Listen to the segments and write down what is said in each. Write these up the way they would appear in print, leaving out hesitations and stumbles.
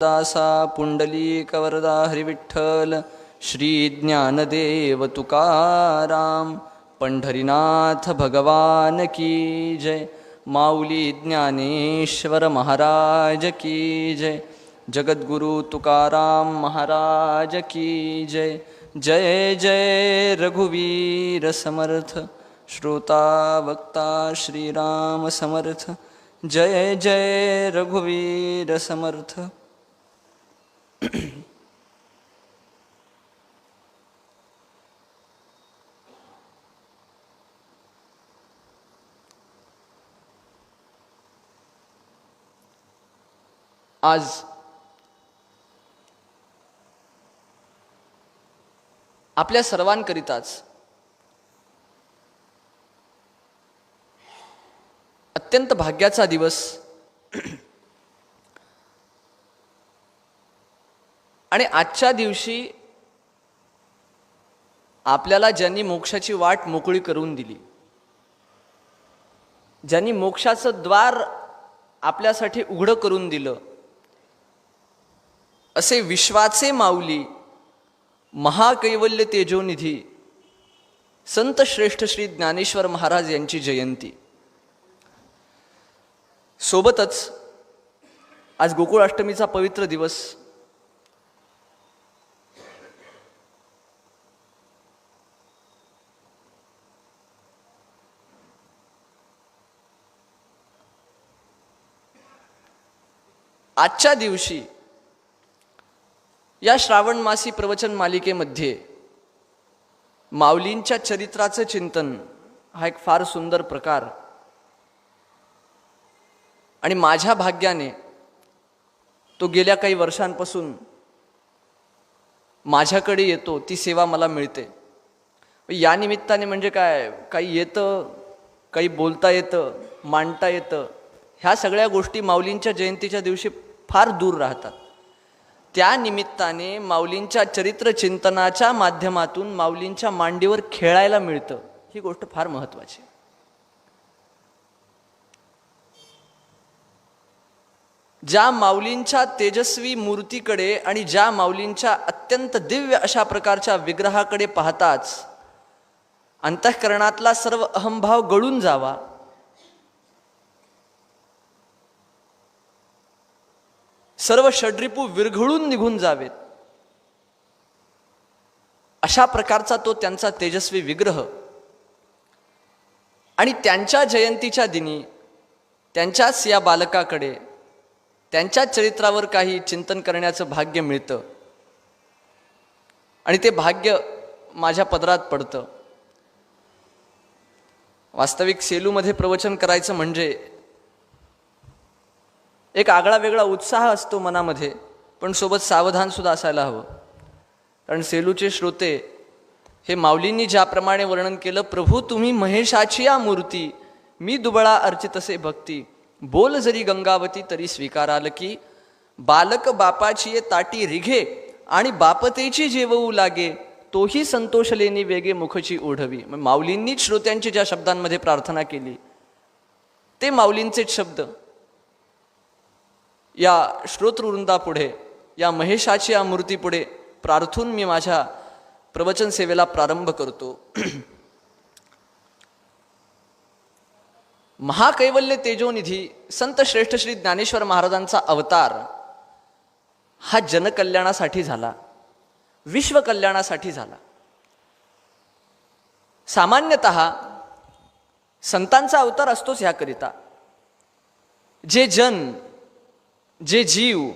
दासा पुंडलीकवरदा हरिविठ्ठल श्री ज्ञानदेव तुकाराम पंढरीनाथ भगवान की जय। माऊली ज्ञानेश्वर महाराज की जय। जगद्गुरु तुकाराम महाराज की जय। जय जय रघुवीर समर्थ श्रोता वक्ता श्रीराम समर्थ। जय जय रघुवीर समर्थ। आज आपल्या सर्वांकरिताच अत्यंत भाग्याचा दिवस आणि आजच्या दिवशी आपल्याला ज्यांनी मोक्षाची वाट मोकळी करून दिली, ज्यांनी मोक्षाचं द्वार आपल्यासाठी उघडं करून दिलं, असे विश्वाचे माऊली महाकैवल्य तेजोनिधी संत श्रेष्ठ श्री ज्ञानेश्वर महाराज यांची जयंती। सोबतच आज गोकुळाष्टमीचा पवित्र दिवस। आजच्या दिवशी या श्रावण मासी प्रवचन मालिकेमध्ये माऊलींच्या चरित्राचं चिंतन हा एक फार सुंदर प्रकार, आणि माझ्या भाग्याने तो गेल्या काही वर्षांपासून माझ्याकडे येतो, ती सेवा मला मिळते। या निमित्ताने म्हणजे काय, काही येतं, काही बोलता येतं, मांडता येतं, ह्या सगळ्या गोष्टी माऊलींच्या जयंतीच्या दिवशी फार दूर राहतात। त्या निमित्ताने माऊलींच्या चरित्र चिंतनाच्या माध्यमातून माऊलींच्या मांडीवर खेळायला मिळतं, ही गोष्ट फार महत्त्वाची। ज्या माऊलींच्या तेजस्वी मूर्तीकडे आणि ज्या माऊलींच्या अत्यंत दिव्य अशा प्रकारच्या विग्रहाकडे पाहताच अंतःकरणातला सर्व अहंभाव गळून जावा, सर्व षड्रिपू विरघळून निघून जावेत, अशा प्रकारचा तो त्यांचा तेजस्वी विग्रह। आणि त्यांच्या जयंतीच्या दिनी त्यांच्याच या बालकाकडे त्यांच्या चरित्रावर काही चिंतन करण्याचं भाग्य मिळतं, आणि ते भाग्य माझ्या पदरात पडतं। वास्तविक सेलूमध्ये प्रवचन करायचं म्हणजे एक आगळा वेगळा उत्साह असतो मनामध्ये, पण सोबत सावधान सुद्धा असायला हवं। कारण सेलूचे श्रोते हे माऊलींनी ज्याप्रमाणे वर्णन केलं, प्रभू तुम्ही महेशाची या मूर्ती, मी दुबळा अर्चितसे भक्ती, बोल जरी गंगावती तरी स्वीकाराल की, बालक बापाची ये ताटी रिघे आणि बापतेची जेवू लागे, तोही संतोष लेनी वेगे मुखची ओढवी। माऊलींनीच श्रोत्यांची ज्या शब्दांमध्ये प्रार्थना केली ते माऊलींचेच शब्द या श्रोतृवृंदापुढे, या महेशाची या मूर्तीपुढे प्रार्थून मी माझ्या प्रवचन सेवेला प्रारंभ करतो। महाकैवल्य तेजोनिधी संत श्रेष्ठ श्री ज्ञानेश्वर महाराजांचा अवतार हा जनकल्याणासाठी झाला, विश्वकल्याणासाठी झाला। सामान्यतः संतांचा अवतार असतोच ह्याकरिता, जे जन, जे जीव,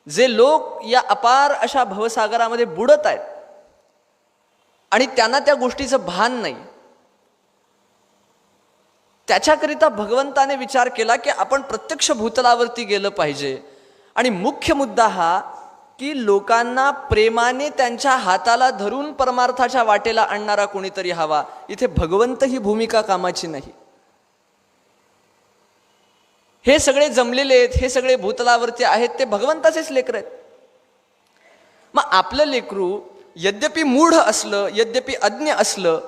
जे लोक या अपार अशा भवसागरामध्ये बुडत आहेत आणि त्यांना त्या गोष्टीचं भान नाही, त्याच्याकरिता भगवंताने विचार केला की आपण प्रत्यक्ष भूतलावरती गेलं पाहिजे। आणि मुख्य मुद्दा हा की लोकांना प्रेमाने त्यांच्या हाताला धरून परमार्थाच्या वाटेला आणणारा कोणीतरी हवा। इथे भगवंत ही भूमिका कामाची नाही। हे सगळे जमलेले आहेत, हे सगळे भूतलावरती आहेत, ते भगवंताचेच लेकर आहेत। मग आपलं लेकरू यद्यपि मूढ असलं, यद्यपि अज्ञ असलं,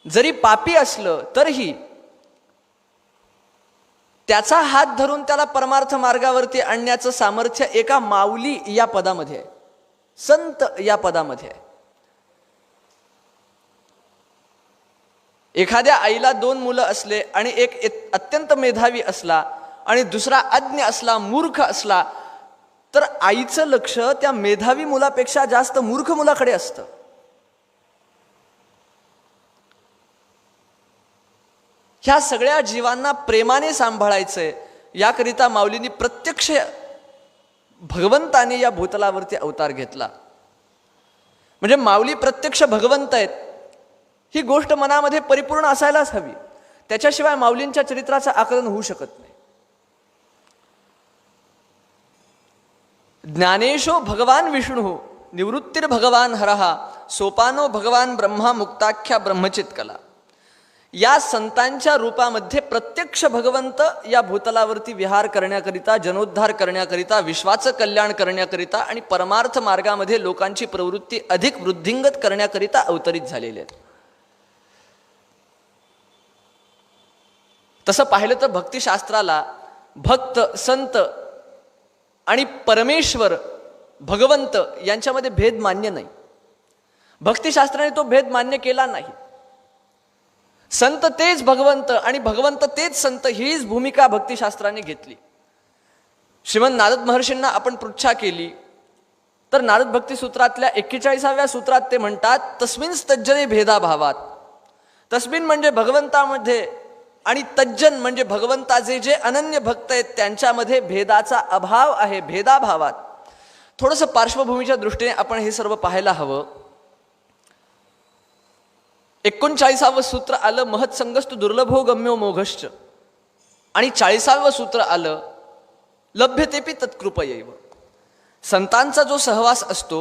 जरी पापी असलं तरीही त्याचा हात धरून त्याला परमार्थ मार्गावरती आणण्याचं सामर्थ्य एका माऊली या पदामध्ये आहे, संत या पदामध्ये आहे. एखाद्या आईला 2 मुलं असले आणि एक अत्यंत मेधावी असला आणि दुसरा अज्ञ असला, मूर्ख असला, तर आईचं लक्ष त्या मेधावी मुलापेक्षा जास्त मूर्ख मुलाकडे असतं. ह्या सगळ्या जीवांना प्रेमाने सांभाळायचंय, याकरिता माऊलींनी प्रत्यक्ष भगवंताने या भूतलावरती अवतार घेतला. म्हणजे माऊली प्रत्यक्ष भगवंत आहेत ही गोष्ट मनामध्ये परिपूर्ण असायलाच हवी. त्याच्याशिवाय माऊलींच्या चरित्राचं आकलन होऊ शकत नाही. ज्ञानेशो भगवान विष्णू निवृत्तीर भगवान हरहा सोपानो भगवान ब्रह्मा मुक्ताख्या ब्रह्मचित कला. या संतांच्या रूपामध्ये प्रत्यक्ष भगवंत या भूतलावरती विहार करण्याकरिता, जनोद्धार करण्याकरिता, विश्वाचं कल्याण करण्याकरिता आणि परमार्थ मार्गामध्ये लोकांची प्रवृत्ती अधिक वृद्धिंगत करण्याकरिता अवतरित झालेले आहेत. तसं पाहिलं तर भक्तिशास्त्राला भक्त, संत आणि परमेश्वर भगवंत यांच्यामध्ये भेद मान्य नाही. भक्तिशास्त्राने तो भेद मान्य केला नाही. संत तेच भगवंत आणि भगवंत तेच संत हीच भूमिका भक्तिशास्त्राने घेतली. श्रीमंत नारद महर्षींना आपण पृच्छा केली तर नारद भक्ती सूत्रातल्या 41व्या सूत्रात ते म्हणतात, तस्मिन् तज्जने भेदाभावात. तस्मिन म्हणजे भगवंतामध्ये आणि तज्जन म्हणजे भगवंताचे जे अनन्य भक्त आहेत त्यांच्यामध्ये भेदाचा अभाव आहे, भेदाभावात. थोडंसं पार्श्वभूमीच्या दृष्टीने आपण हे सर्व पाहायला हवं. 39वं सूत्र आलं महत्संगस्तु दुर्लभो गम्यो मोघश्च आणि 40वं सूत्र आलं लभ्यतेपि तत्कृपयैव. संतांचा जो सहवास असतो,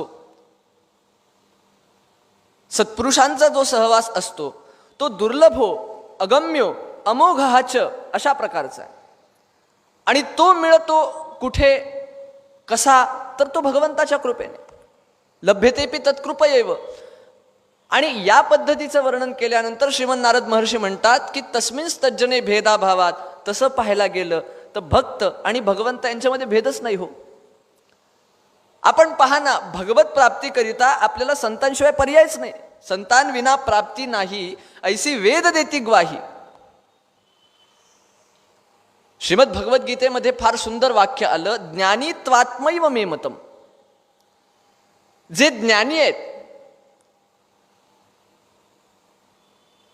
सत्पुरुषांचा जो सहवास असतो तो दुर्लभो अगम्यो अमोघाच अशा प्रकारचा आहे. आणि तो मिळतो कुठे, कसा, तर तो भगवंताच्या कृपेने. लभ्यतेपि तत्कृपयैव. आणि या पद्धतीचं वर्णन केल्यानंतर श्रीमंत नारद महर्षी म्हणतात की तस्मिन् तज्जने भेदाभावात. तसं पाहायला गेलं तर भक्त आणि भगवंत यांच्यामध्ये भेदच नाही हो. आपण पहा ना, भगवत प्राप्तीकरिता आपल्याला संतांशिवाय पर्यायच नाही. संतान विना प्राप्ती नाही ऐसी वेद देती ग्वाही. श्रीमद भगवद्गीतेमध्ये फार सुंदर वाक्य आलं, ज्ञानी त्वात्मैव मे मतम. जे ज्ञानी आहेत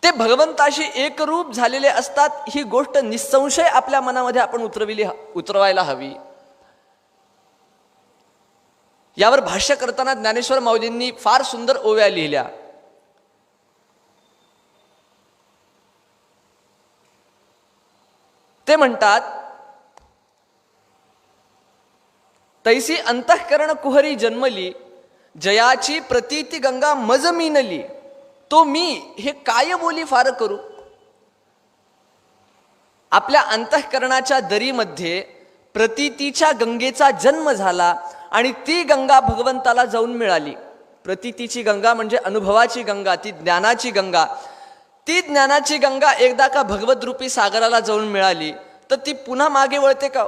ते भगवंताशी एकरूप झालेले असतात. ही गोष्ट निसंशय आपल्या मनामध्ये आपण उतरवायला हवी. यावर भाष्य करताना ज्ञानेश्वर माऊलींनी फार सुंदर ओव्या लिहिल्या. ते म्हणतात, तैसी अंतःकरण कुहरी जन्मली जयाची प्रतीती गंगा मज मीनली. तो मी हे काय बोली फार करू. आपल्या अंतःकरणाच्या दरीमध्ये प्रतीतीच्या गंगेचा जन्म झाला आणि ती गंगा भगवंताला जाऊन मिळाली. प्रतीतीची गंगा म्हणजे अनुभवाची गंगा, ती ज्ञानाची गंगा. ती ज्ञानाची गंगा एकदा का भगवत रूपी सागराला जाऊन मिळाली तर ती पुन्हा मागे वळते का?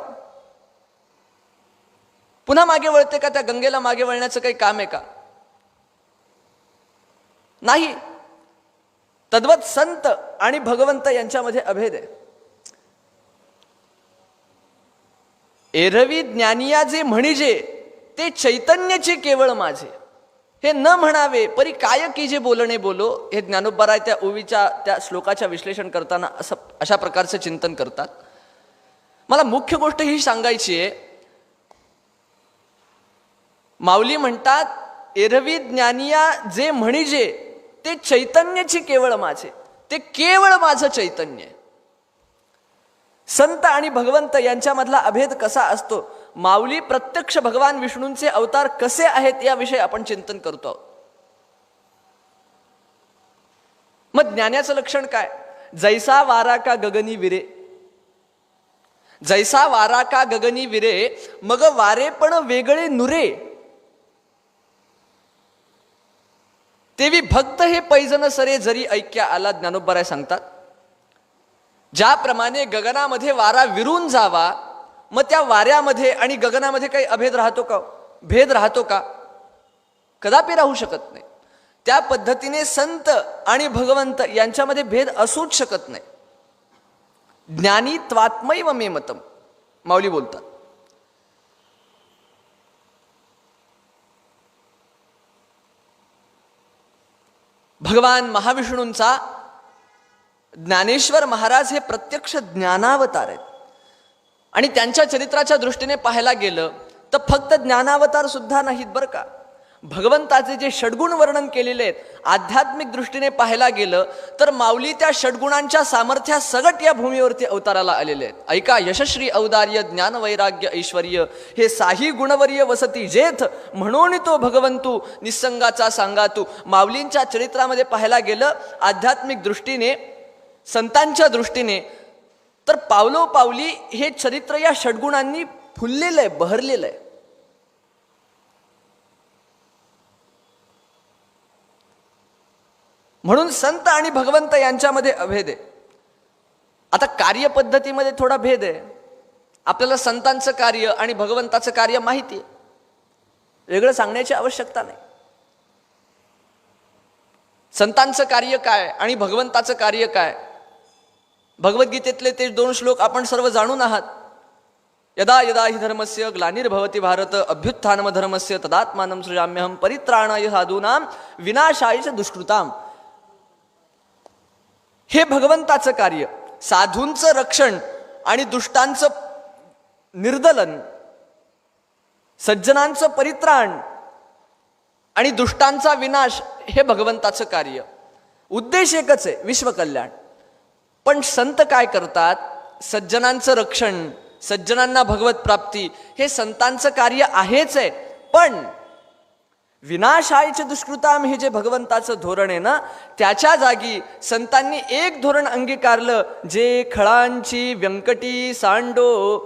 पुन्हा मागे वळते का? त्या गंगेला मागे वळण्याचं काही काम आहे का? नाही. तद्वत संत आणि भगवंत यांच्यामध्ये अभेद आहे. एरवी ज्ञानिया जे म्हणजे ते चैतन्याचे केवळ माझे, हे न म्हणावे परी काय की जे बोलणे बोलो. हे ज्ञानोबराय त्या ओवीच्या त्या श्लोकाच्या विश्लेषण करताना अशा प्रकारचं चिंतन करतात. मला मुख्य गोष्ट ही सांगायची आहे. माऊली म्हणतात एरवी ज्ञानिया जे म्हणजे ते चैतन्याची केवळ माझे, ते केवळ माझं चैतन्य. संत आणि भगवंत यांच्यामधला अभेद कसा असतो, माऊली प्रत्यक्ष भगवान विष्णूंचे अवतार कसे आहेत याविषयी आपण चिंतन करतो आहोत. मग ज्ञानाचं लक्षण काय? जैसा वारा का गगनी विरे. जैसा वारा का गगनी विरे मग वारे पण वेगळे नुरे. तेवी भक्त हे पैजन सरे जरी ऐक्या आला. ज्ञानोबराय सांगतात ज्याप्रमाणे गगनामध्ये वारा विरून जावा, मग त्या वाऱ्यामध्ये आणि गगनामध्ये काही अभेद राहतो का? भेद राहतो का? कदापि राहू शकत नाही. त्या पद्धतीने संत आणि भगवंत यांच्यामध्ये भेद असूच शकत नाही. ज्ञानी त्वात्मैव मे मतम, माऊली बोलतात. भगवान महाविष्णूंचा ज्ञानेश्वर महाराज हे प्रत्यक्ष ज्ञानावतार आहेत. आणि त्यांच्या चरित्राच्या दृष्टीने पाहायला गेलं तर फक्त ज्ञानावतार सुद्धा नाहीत बरं का. भगवंताचे जे षड्गुण वर्णन केलेले आहेत, आध्यात्मिक दृष्टीने पाहायला गेलं तर माऊली त्या षड्गुणांच्या सामर्थ्या सगट या भूमीवरती अवताराला आलेले आहेत. ऐका, यशश्री औदार्य ज्ञान वैराग्य ऐश्वर्य हे साही गुणवर्य वसती जेथ, म्हणून तो भगवंतू निसंगाचा सांगा तू. माऊलींच्या चरित्रामध्ये पाहायला गेलं आध्यात्मिक दृष्टीने, संतांच्या दृष्टीने, तर पावलोपावली हे चरित्र या षड्गुणांनी फुललेलं आहे, बहरलेलं आहे. म्हणून संत आणि भगवंत यांच्यामध्ये अभेद आहे. आता कार्यपद्धतीमध्ये थोडा भेद आहे. आपल्याला संतांचं कार्य आणि भगवंताचं कार्य माहिती आहे, वेगळं सांगण्याची आवश्यकता नाही. संतांचं कार्य काय आणि भगवंताचं कार्य काय, भगवद्गीतेतले ते 2 श्लोक आपण सर्व जाणून आहात. यदा यदा हि धर्मस्य ग्लानिर्भवति भारत अभ्युत्थानम धर्मस्य तदात्मानं सृजाम्यहं परित्राणाय साधूनां विनाशाय च दुष्कृताम्. हे भगवंताचं कार्य, साधूंचं रक्षण आणि दुष्टांचं निर्दलन, सज्जनांचं परित्राण आणि दुष्टांचा विनाश, हे भगवंताचं कार्य. उद्देश एकच आहे, विश्वकल्याण. पण संत काय करतात? सज्जनांचं रक्षण, सज्जनांना भगवत प्राप्ती हे संतांचं कार्य आहेच आहे, पण विनाशायच दुष्कृताम हे जे भगवंताचं धोरण आहे ना, त्याच्या जागी संतांनी एक धोरण अंगीकारलं, जे खळांची व्यंकटी सांडो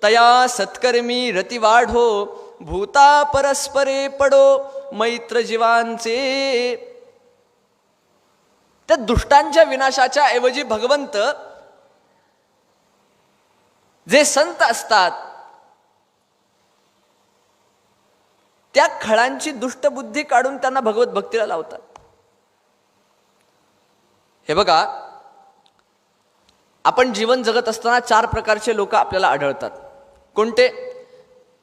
तया सत्कर्मी रती वाढो भूता परस्परे पडो मैत्र जीवांचे. त्या दुष्टांच्या विनाशाच्या ऐवजी भगवंत, जे संत असतात, त्या खळांची दुष्टबुद्धी काढून त्यांना भगवत भक्तीला लावतात. हे बघा, आपण जीवन जगत असताना 4 प्रकारचे लोक आपल्याला आढळतात. कोणते?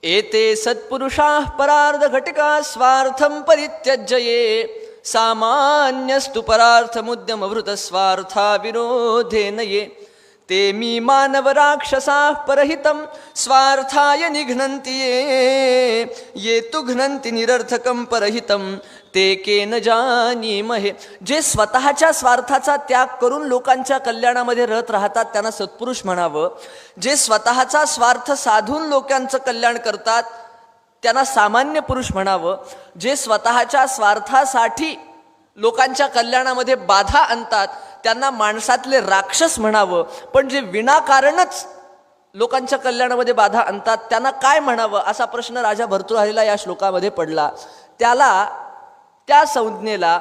एते सत्पुरुषाः परार्ध घटिका स्वार्थं परित्यज्य ये सामान्यस्तु परार्थमुद्यमवृत स्वार्था विरोधेन ये ते मी मानव राक्षसाः परहितं स्वार्थाय निघ्नन्ति ये तु घ्नन्ति निरर्थकं परहितं ते केन जानीमहे. जे स्वतःच्या स्वार्थाचा त्याग करून लोकांच्या कल्याणामध्ये रत राहतात त्यांना सत्पुरुष म्हणावं. जे स्वतःचा स्वार्थ साधून लोकांचं कल्याण करतात त्यांना सामान्य पुरुष म्हणावं. जे स्वतःच्या स्वार्थासाठी लोकांच्या कल्याणामध्ये बाधा आणतात त्यांना माणसातले राक्षस म्हणावं. पण जे विनाकारणच लोकांच्या कल्याणामध्ये बाधा आणतात त्यांना काय म्हणावं, असा प्रश्न राजा भर्तृहरीला या श्लोकामध्ये पडला. त्याला, त्या संज्ञेला,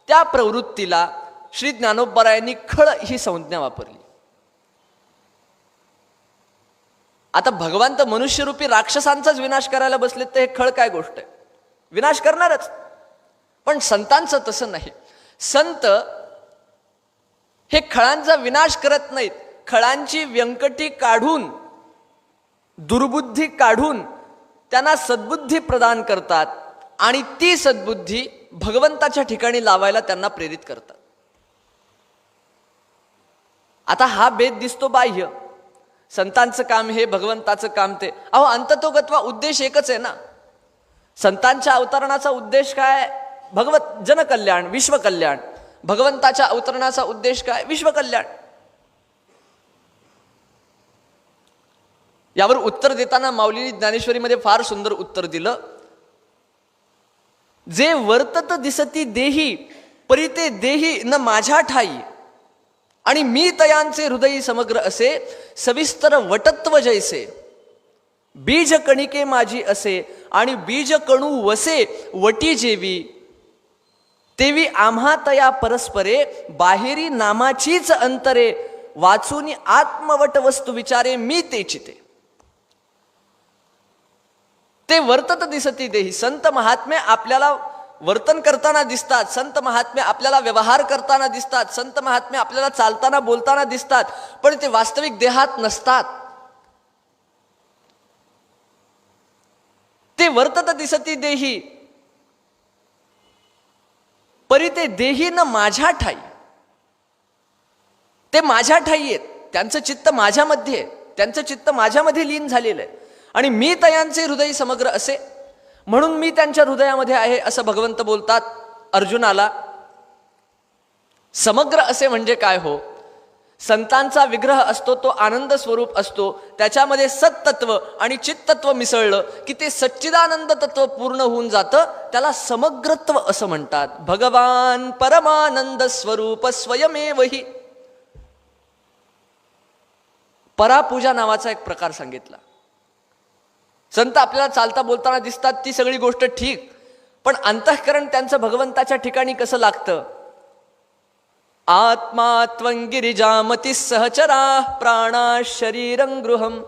त्या प्रवृत्तीला श्री ज्ञानोबरायांनी खळ ही संज्ञा वापरली. आता भगवान तर मनुष्यरूपी राक्षसांचाच विनाश करायला बसले, तर हे खळ काय गोष्ट आहे? विनाश करणारच. पण संतांचं तसं नाही. संत हे खळांचा विनाश करत नाहीत, खळांची व्यंकटी काढून, दुर्बुद्धी काढून त्यांना सद्बुद्धी प्रदान करतात आणि ती सद्बुद्धी भगवंताच्या ठिकाणी लावायला त्यांना प्रेरित करतात. आता हा भेद दिसतो बाह्य. संतांचं काम हे, भगवंताचं काम ते. अहो, अंततोगत्वा उद्देश एकच आहे ना. संतांच्या अवतरणाचा उद्देश काय? भगवत जनकल्याण, विश्वकल्याण. भगवंताच्या अवतरणाचा उद्देश काय? विश्वकल्याण. यावर उत्तर देताना माऊलींनी ज्ञानेश्वरीमध्ये फार सुंदर उत्तर दिलं. जे वर्तत दिसती देही परिते देही न माझ्या ठाई आणि मी तयांचे हृदयी समग्र असे सविस्तर वटत्व जैसे बीज कणिके माझी असे आणि बीज कणू वसे वटी जेवी तेवी आम्हा तया परस्परे बाहेरी नामाचीच अंतरे वाचून आत्मवट वस्तू विचारे मी ते चिते. ते वर्तत दिसती देही. संत महात्मे आपल्याला वर्तन करताना दिसतात, संत महात्मे आपल्याला व्यवहार करताना दिसतात, संत महात्मे आपल्याला चालताना बोलताना दिसतात, पण ते वास्तविक देहात नसतात. ते वर्तत दिसती देही परी ते देही न माझ्या ठाई. ते माझ्या ठाई आहेत, त्यांचं चित्त माझ्यामध्ये आहे, त्यांचं चित्त माझ्यामध्ये लीन झालेलं आहे आणि मी तयांचे हृदय समग्र असे, म्हणून मी त्यांच्या हृदयामध्ये आहे असं भगवंत बोलतात अर्जुनाला. समग्र असे म्हणजे काय हो? संतांचा विग्रह असतो तो आनंद स्वरूप असतो, त्याच्यामध्ये सत्तत्व आणि चित्तत्व मिसळलं की ते सच्चिदानंद तत्व पूर्ण होऊन जातं, त्याला समग्रत्व असं म्हणतात. भगवान परमानंद स्वरूप स्वयमेव हि. परापूजा नावाचा एक प्रकार सांगितला. संत आपल्याला चालता बोलताना दिसतात, ती सगळी गोष्ट ठीक, पण अंतःकरण त्यांचं भगवंताच्या ठिकाणी कसं लागतं? आत्मा त्वं गिरिजामती सहचरा प्राणा शरीरं गृहं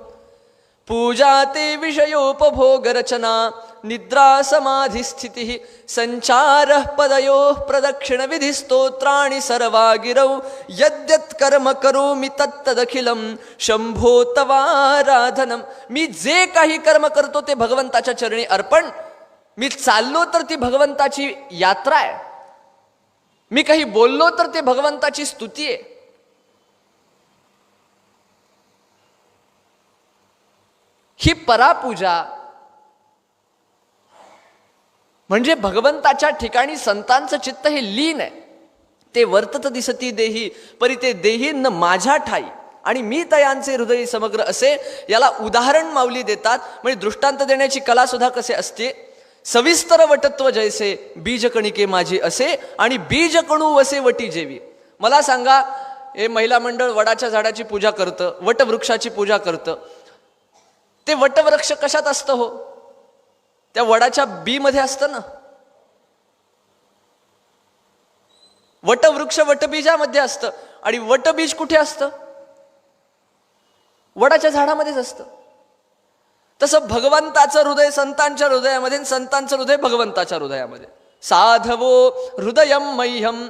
पूजा ते विषयोपभोग रचना निद्रा समाधी स्थिती संचार पदयो प्रदक्षिण विधी स्तोत्राणि सर्वा गिरौ यद्यत् कर्म करोमि तत्तदखिलं शंभो तवाराधनम. मी जे काही कर्म करतो ते भगवंताच्या चरणी अर्पण. मी चाललो तर ती भगवंताची यात्रा आहे, मी काही बोललो तर ते भगवंताची स्तुती आहे. ही परापूजा म्हणजे भगवंताच्या ठिकाणी संतांचं चित्त हे लीन आहे. ते वर्तत दिसती देही परी ते देही न माझ्या ठाई आणि मी तयांचे हृदय समग्र असे. याला उदाहरण माऊली देतात, म्हणजे दृष्टांत देण्याची कला सुद्धा कसे असते. सविस्तर वटत्व जैसे बीजकणिके माझी असे आणि बीजकणू वसे वटी जेवी. मला सांगा, हे महिला मंडळ वडाच्या झाडाची पूजा करतं, वटवृक्षाची पूजा करतं. ते वटवृक्ष कशात असतं हो? त्या वडाच्या बी मध्ये असतं ना. वटवृक्ष वटबीजामध्ये असतं आणि वटबीज कुठे असतं? वडाच्या झाडामध्येच असतं. तसं भगवंताचं हृदय संतांच्या हृदयामध्ये, संतांचं हृदय भगवंताच्या हृदयामध्ये. साधवो हृदयं मह्यं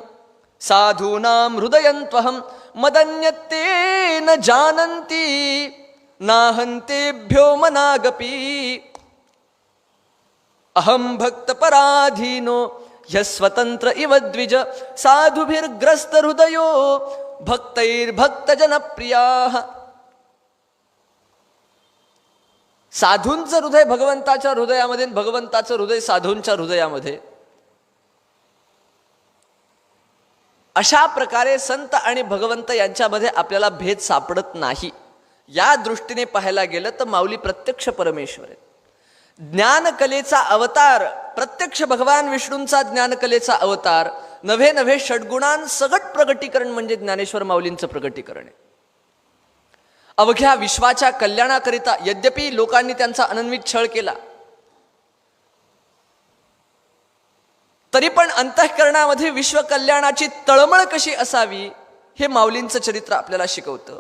साधूनां हृदयन्त्वहं मदन्यते न जानन्ति नाहन्तेभ्यो मनागपि अहं भक्त पराधीनो ह्यस्वतंत्र इव द्विज साधुभिर्ग्रस्त हृदयो भक्तैर्भक्त जनप्रियाः. साधूंचं हृदय भगवंताच्या हृदयामध्ये, भगवंताचं हृदय साधूंच्या हृदयामध्ये. अशा प्रकारे संत आणि भगवंत यांच्यामध्ये आपल्याला भेद सापडत नाही. या दृष्टीने पाहायला गेलं तर माऊली प्रत्यक्ष परमेश्वर आहे, ज्ञानकलेचा अवतार, प्रत्यक्ष भगवान विष्णूंचा ज्ञानकलेचा अवतार. नव्हे नव्हे षड्गुणांसगट प्रगटीकरण म्हणजे ज्ञानेश्वर माऊलींचं प्रगटीकरण आहे. अवघ्या विश्वाच्या कल्याणाकरिता यद्यपि लोकांनी त्यांचा अनन्वित छळ केला, तरी पण अंतःकरणामध्ये विश्व कल्याणाची तळमळ कशी असावी हे माऊलींचं चरित्र आपल्याला शिकवतं.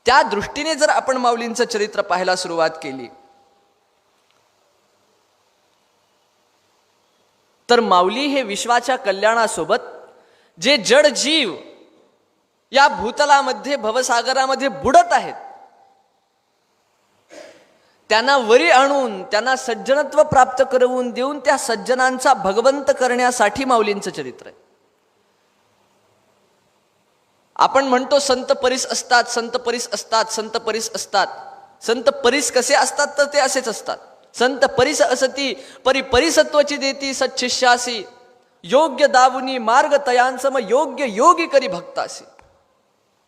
त्या दृष्टीने जर आपण माऊलींचं चरित्र पाहायला सुरुवात केली तर माऊली हे विश्वाच्या कल्याणासोबत जे जड जीव या भूतलामध्ये भवसागरामध्ये बुडत आहेत त्यांना वरी आणून, त्यांना सज्जनत्व प्राप्त करवून देऊन त्या सज्जनांचा भगवंत करण्यासाठी माऊलींचं चरित्र आहे. आपण म्हणतो संत परीस असतात, संत परीस असतात, संत परीस असतात. संत परीस कसे असतात तर ते असेच असतात. संत परीस असती परी परिसत्वची देती सच्छिष्यासी योग्य दावुनी मार्ग तयांसम योग्य योगी करी भक्तासी,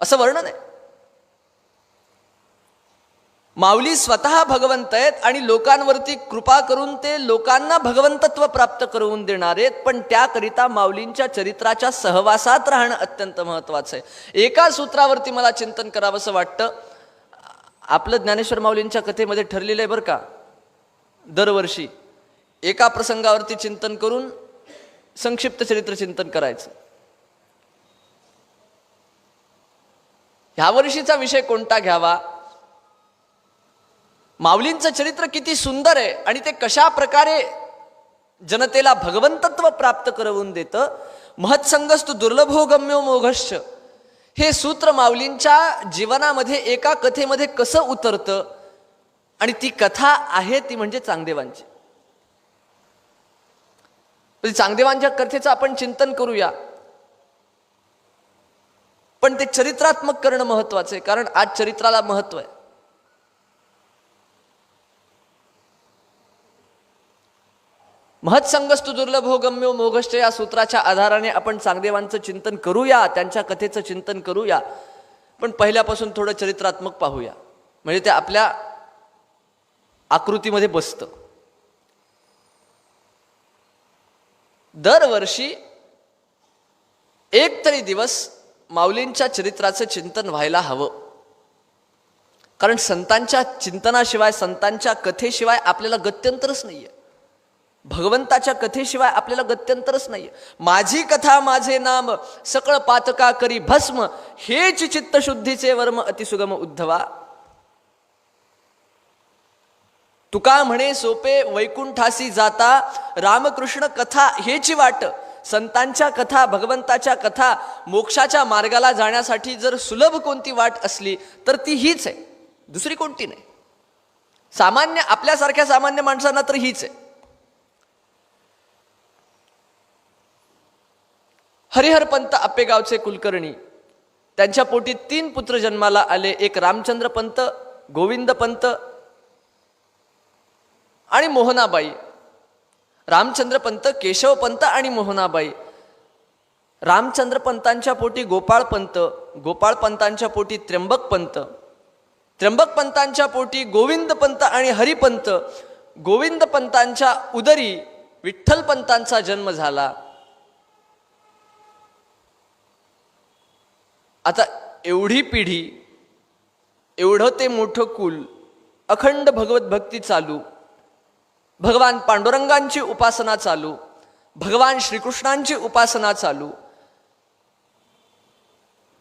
असं वर्णन आहे. माऊली स्वतः भगवंत आहेत आणि लोकांवरती कृपा करून ते लोकांना भगवंतत्व प्राप्त करून देणार आहेत, पण त्याकरिता माऊलींच्या चरित्राच्या सहवासात राहणं अत्यंत महत्वाचं आहे. एका सूत्रावरती मला चिंतन करावंसं वाटतं. आपलं ज्ञानेश्वर माऊलींच्या कथेमध्ये ठरलेलं आहे बरं का, दरवर्षी एका प्रसंगावरती चिंतन करून संक्षिप्त चरित्र चिंतन करायचं. ह्या वर्षीचा विषय कोणता घ्यावा? माऊलींचं चरित्र किती सुंदर आहे आणि ते कशा प्रकारे जनतेला भगवंतत्व प्राप्त करवून देतं. महत्संगस्तु दुर्लभो गम्यो मोघश्च हे सूत्र माऊलींच्या जीवनामध्ये एका कथेमध्ये कसं उतरतं. आणि ती कथा आहे ती म्हणजे चांगदेवांची. चांगदेवांच्या कथेचं आपण चिंतन करूया, पण ते चरित्रात्मक करणं महत्वाचं आहे, कारण आज चरित्राला महत्व आहे. महत्संगस्तु दुर्लभो गम्यो मोघश्च या सूत्राच्या आधाराने आपण चांगदेवांचं चिंतन करूया, त्यांच्या कथेचं चिंतन करूया. पण पहिल्यापासून थोडं चरित्रात्मक पाहूया, म्हणजे ते आपल्या आकृतीमध्ये बसतं. दरवर्षी एक तरी दिवस माऊलींच्या चरित्राचं चिंतन व्हायला हवं, कारण संतांच्या चिंतनाशिवाय, संतांच्या कथेशिवाय आपल्याला गत्यंतरच नाहीये. भगवंताच्या कथेशिवाय आपल्याला गत्यंतरच नाहीये. माझी कथा माझे नाम सकळ पातका करी भस्म, हेच चित्तशुद्धीचे वर्म अतिसुगम उद्धवा. तुका म्हणे सोपे वैकुंठासी जाता, रामकृष्ण कथा हेची वाट. संतांच्या कथा, भगवंताच्या कथा, मोक्षाच्या मार्गाला जाण्यासाठी जर सुलभ कोणती वाट असली तर ती हीच आहे, दुसरी कोणती नाही. सामान्य आपल्यासारख्या सामान्य माणसांना तर हीच आहे. हरिहरपंत आपेगावचे कुलकर्णी, त्यांच्या पोटी 3 पुत्र जन्माला आले. एक रामचंद्र पंत, गोविंद पंत आणि मोहनाबाई. रामचंद्र पंत, केशव पंत आणि मोहनाबाई. रामचंद्र पंतांच्या पोटी गोपाळ पंत, गोपाळ पंतांच्या पोटी त्र्यंबक पंत, त्र्यंबक पंतांच्या पोटी गोविंद पंत आणि हरिपंत. गोविंद पंतांच्या उदरी विठ्ठल पंतांचा जन्म झाला. आता एवढी पिढी, एवढं ते मोठं कुल, अखंड भगवत भक्ती चालू, भगवान पांडुरंगांची उपासना चालू, भगवान श्रीकृष्णांची उपासना चालू,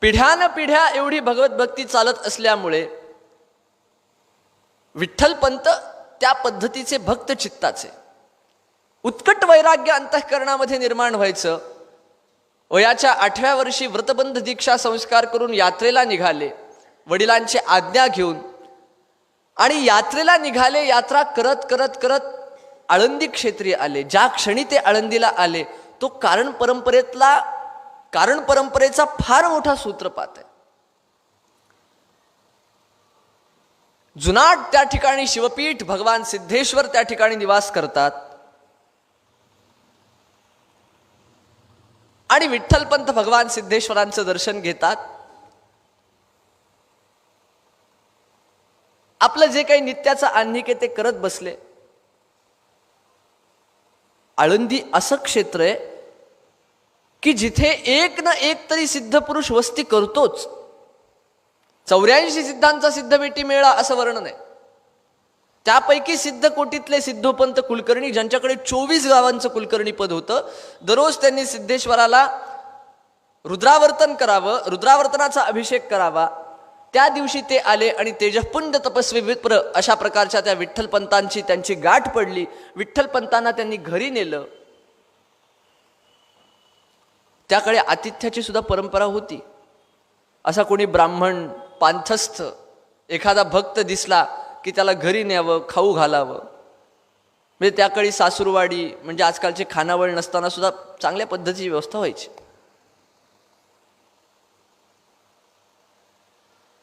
पिढ्यानपिढ्या एवढी भगवत भक्ती चालत असल्यामुळे विठ्ठलपंत त्या पद्धतीचे भक्त चित्ताचे. उत्कट वैराग्य अंतःकरणामध्ये निर्माण व्हायचं. वयाच्या 8व्या वर्षी व्रतबंध दीक्षा संस्कार करून यात्रेला निघाले, वडिलांची आज्ञा घेऊन. आणि यात्रेला निघाले. यात्रा करत करत करत आळंदी क्षेत्री आले. ज्या क्षणी ते आळंदीला आले तो कारण परंपरेचा फार मोठा सूत्रपात आहे. जुनाट त्या ठिकाणी शिवपीठ, भगवान सिद्धेश्वर त्या ठिकाणी निवास करतात. आणि विठ्ठलपंत भगवान सिद्धेश्वरांचं दर्शन घेतात. आपलं जे काही नित्याचं आन्निके ते करत बसले. आळंदी असं क्षेत्र आहे की जिथे एक ना एक तरी सिद्ध पुरुष वस्ती करतोच. 84 सिद्धांचा सिद्धभेटी मेळा असं वर्णन आहे. त्यापैकी सिद्ध कोटीतले सिद्धोपंत कुलकर्णी, ज्यांच्याकडे 24 गावांचं कुलकर्णी पद होतं, दररोज त्यांनी सिद्धेश्वराला रुद्रावर्तन करावं, रुद्रावर्तनाचा अभिषेक करावा. त्या दिवशी ते आले आणि तेजपुंज तपस्वी विप्र अशा प्रकारच्या त्या विठ्ठलपंतांची त्यांची गाठ पडली. विठ्ठलपंतांना त्यांनी घरी नेलं. त्याकडे आतिथ्याची सुद्धा परंपरा होती. असा कोणी ब्राह्मण, पांथस्थ एखादा भक्त दिसला की त्याला घरी न्यावं, खाऊ घालावं. म्हणजे त्याकाळी सासूरवाडी म्हणजे आजकालचे खानावळ नसताना सुद्धा चांगल्या पद्धतीची व्यवस्था व्हायची.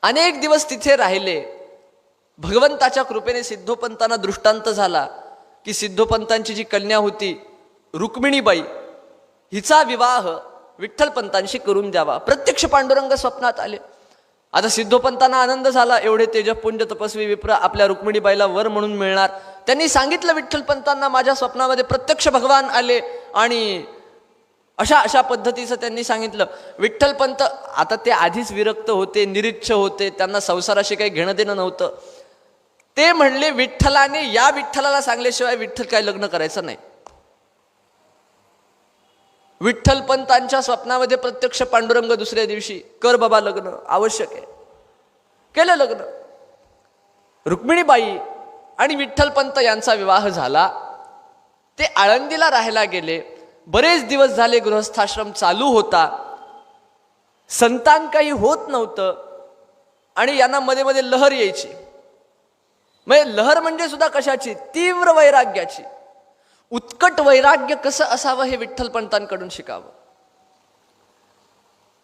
अनेक दिवस तिथे राहिले. भगवंताच्या कृपेने सिद्धोपंतांना दृष्टांत झाला की सिद्धोपंतांची जी कन्या होती रुक्मिणीबाई, हिचा विवाह विठ्ठलपंतांशी करून द्यावा. प्रत्यक्ष पांडुरंग स्वप्नात आले. आता सिद्धोपंतांना आनंद झाला, एवढे तेजपुंज तपस्वी विप्र आपल्या रुक्मिणीबाईला वर म्हणून मिळणार. त्यांनी सांगितलं विठ्ठलपंतांना, माझ्या स्वप्नामध्ये प्रत्यक्ष भगवान आले आणि अशा अशा पद्धतीचं त्यांनी सांगितलं. विठ्ठलपंत आता ते आधीच विरक्त होते, निरीच्छ होते, त्यांना संसाराशी काही घेणं देणं नव्हतं. ते म्हणले विठ्ठलाने, या विठ्ठलाला सांगल्याशिवाय विठ्ठल काय लग्न करायचं नाही. विठ्ठलपंतांच्या स्वप्नामध्ये प्रत्यक्ष पांडुरंग दुसऱ्या दिवशी, कर बाबा लग्न आवश्यक आहे. केलं लग्न. रुक्मिणीबाई आणि विठ्ठलपंत यांचा विवाह झाला. ते आळंदीला राहायला गेले. बरेच दिवस झाले गृहस्थाश्रम चालू होता. संतान काही होत नव्हतं आणि यांना मध्ये मध्ये लहर यायची. म्हणजे लहर म्हणजे सुद्धा कशाची? तीव्र वैराग्याची. उत्कट वैराग्य कसं असावं हे विठ्ठलपंतांकडून शिकावं.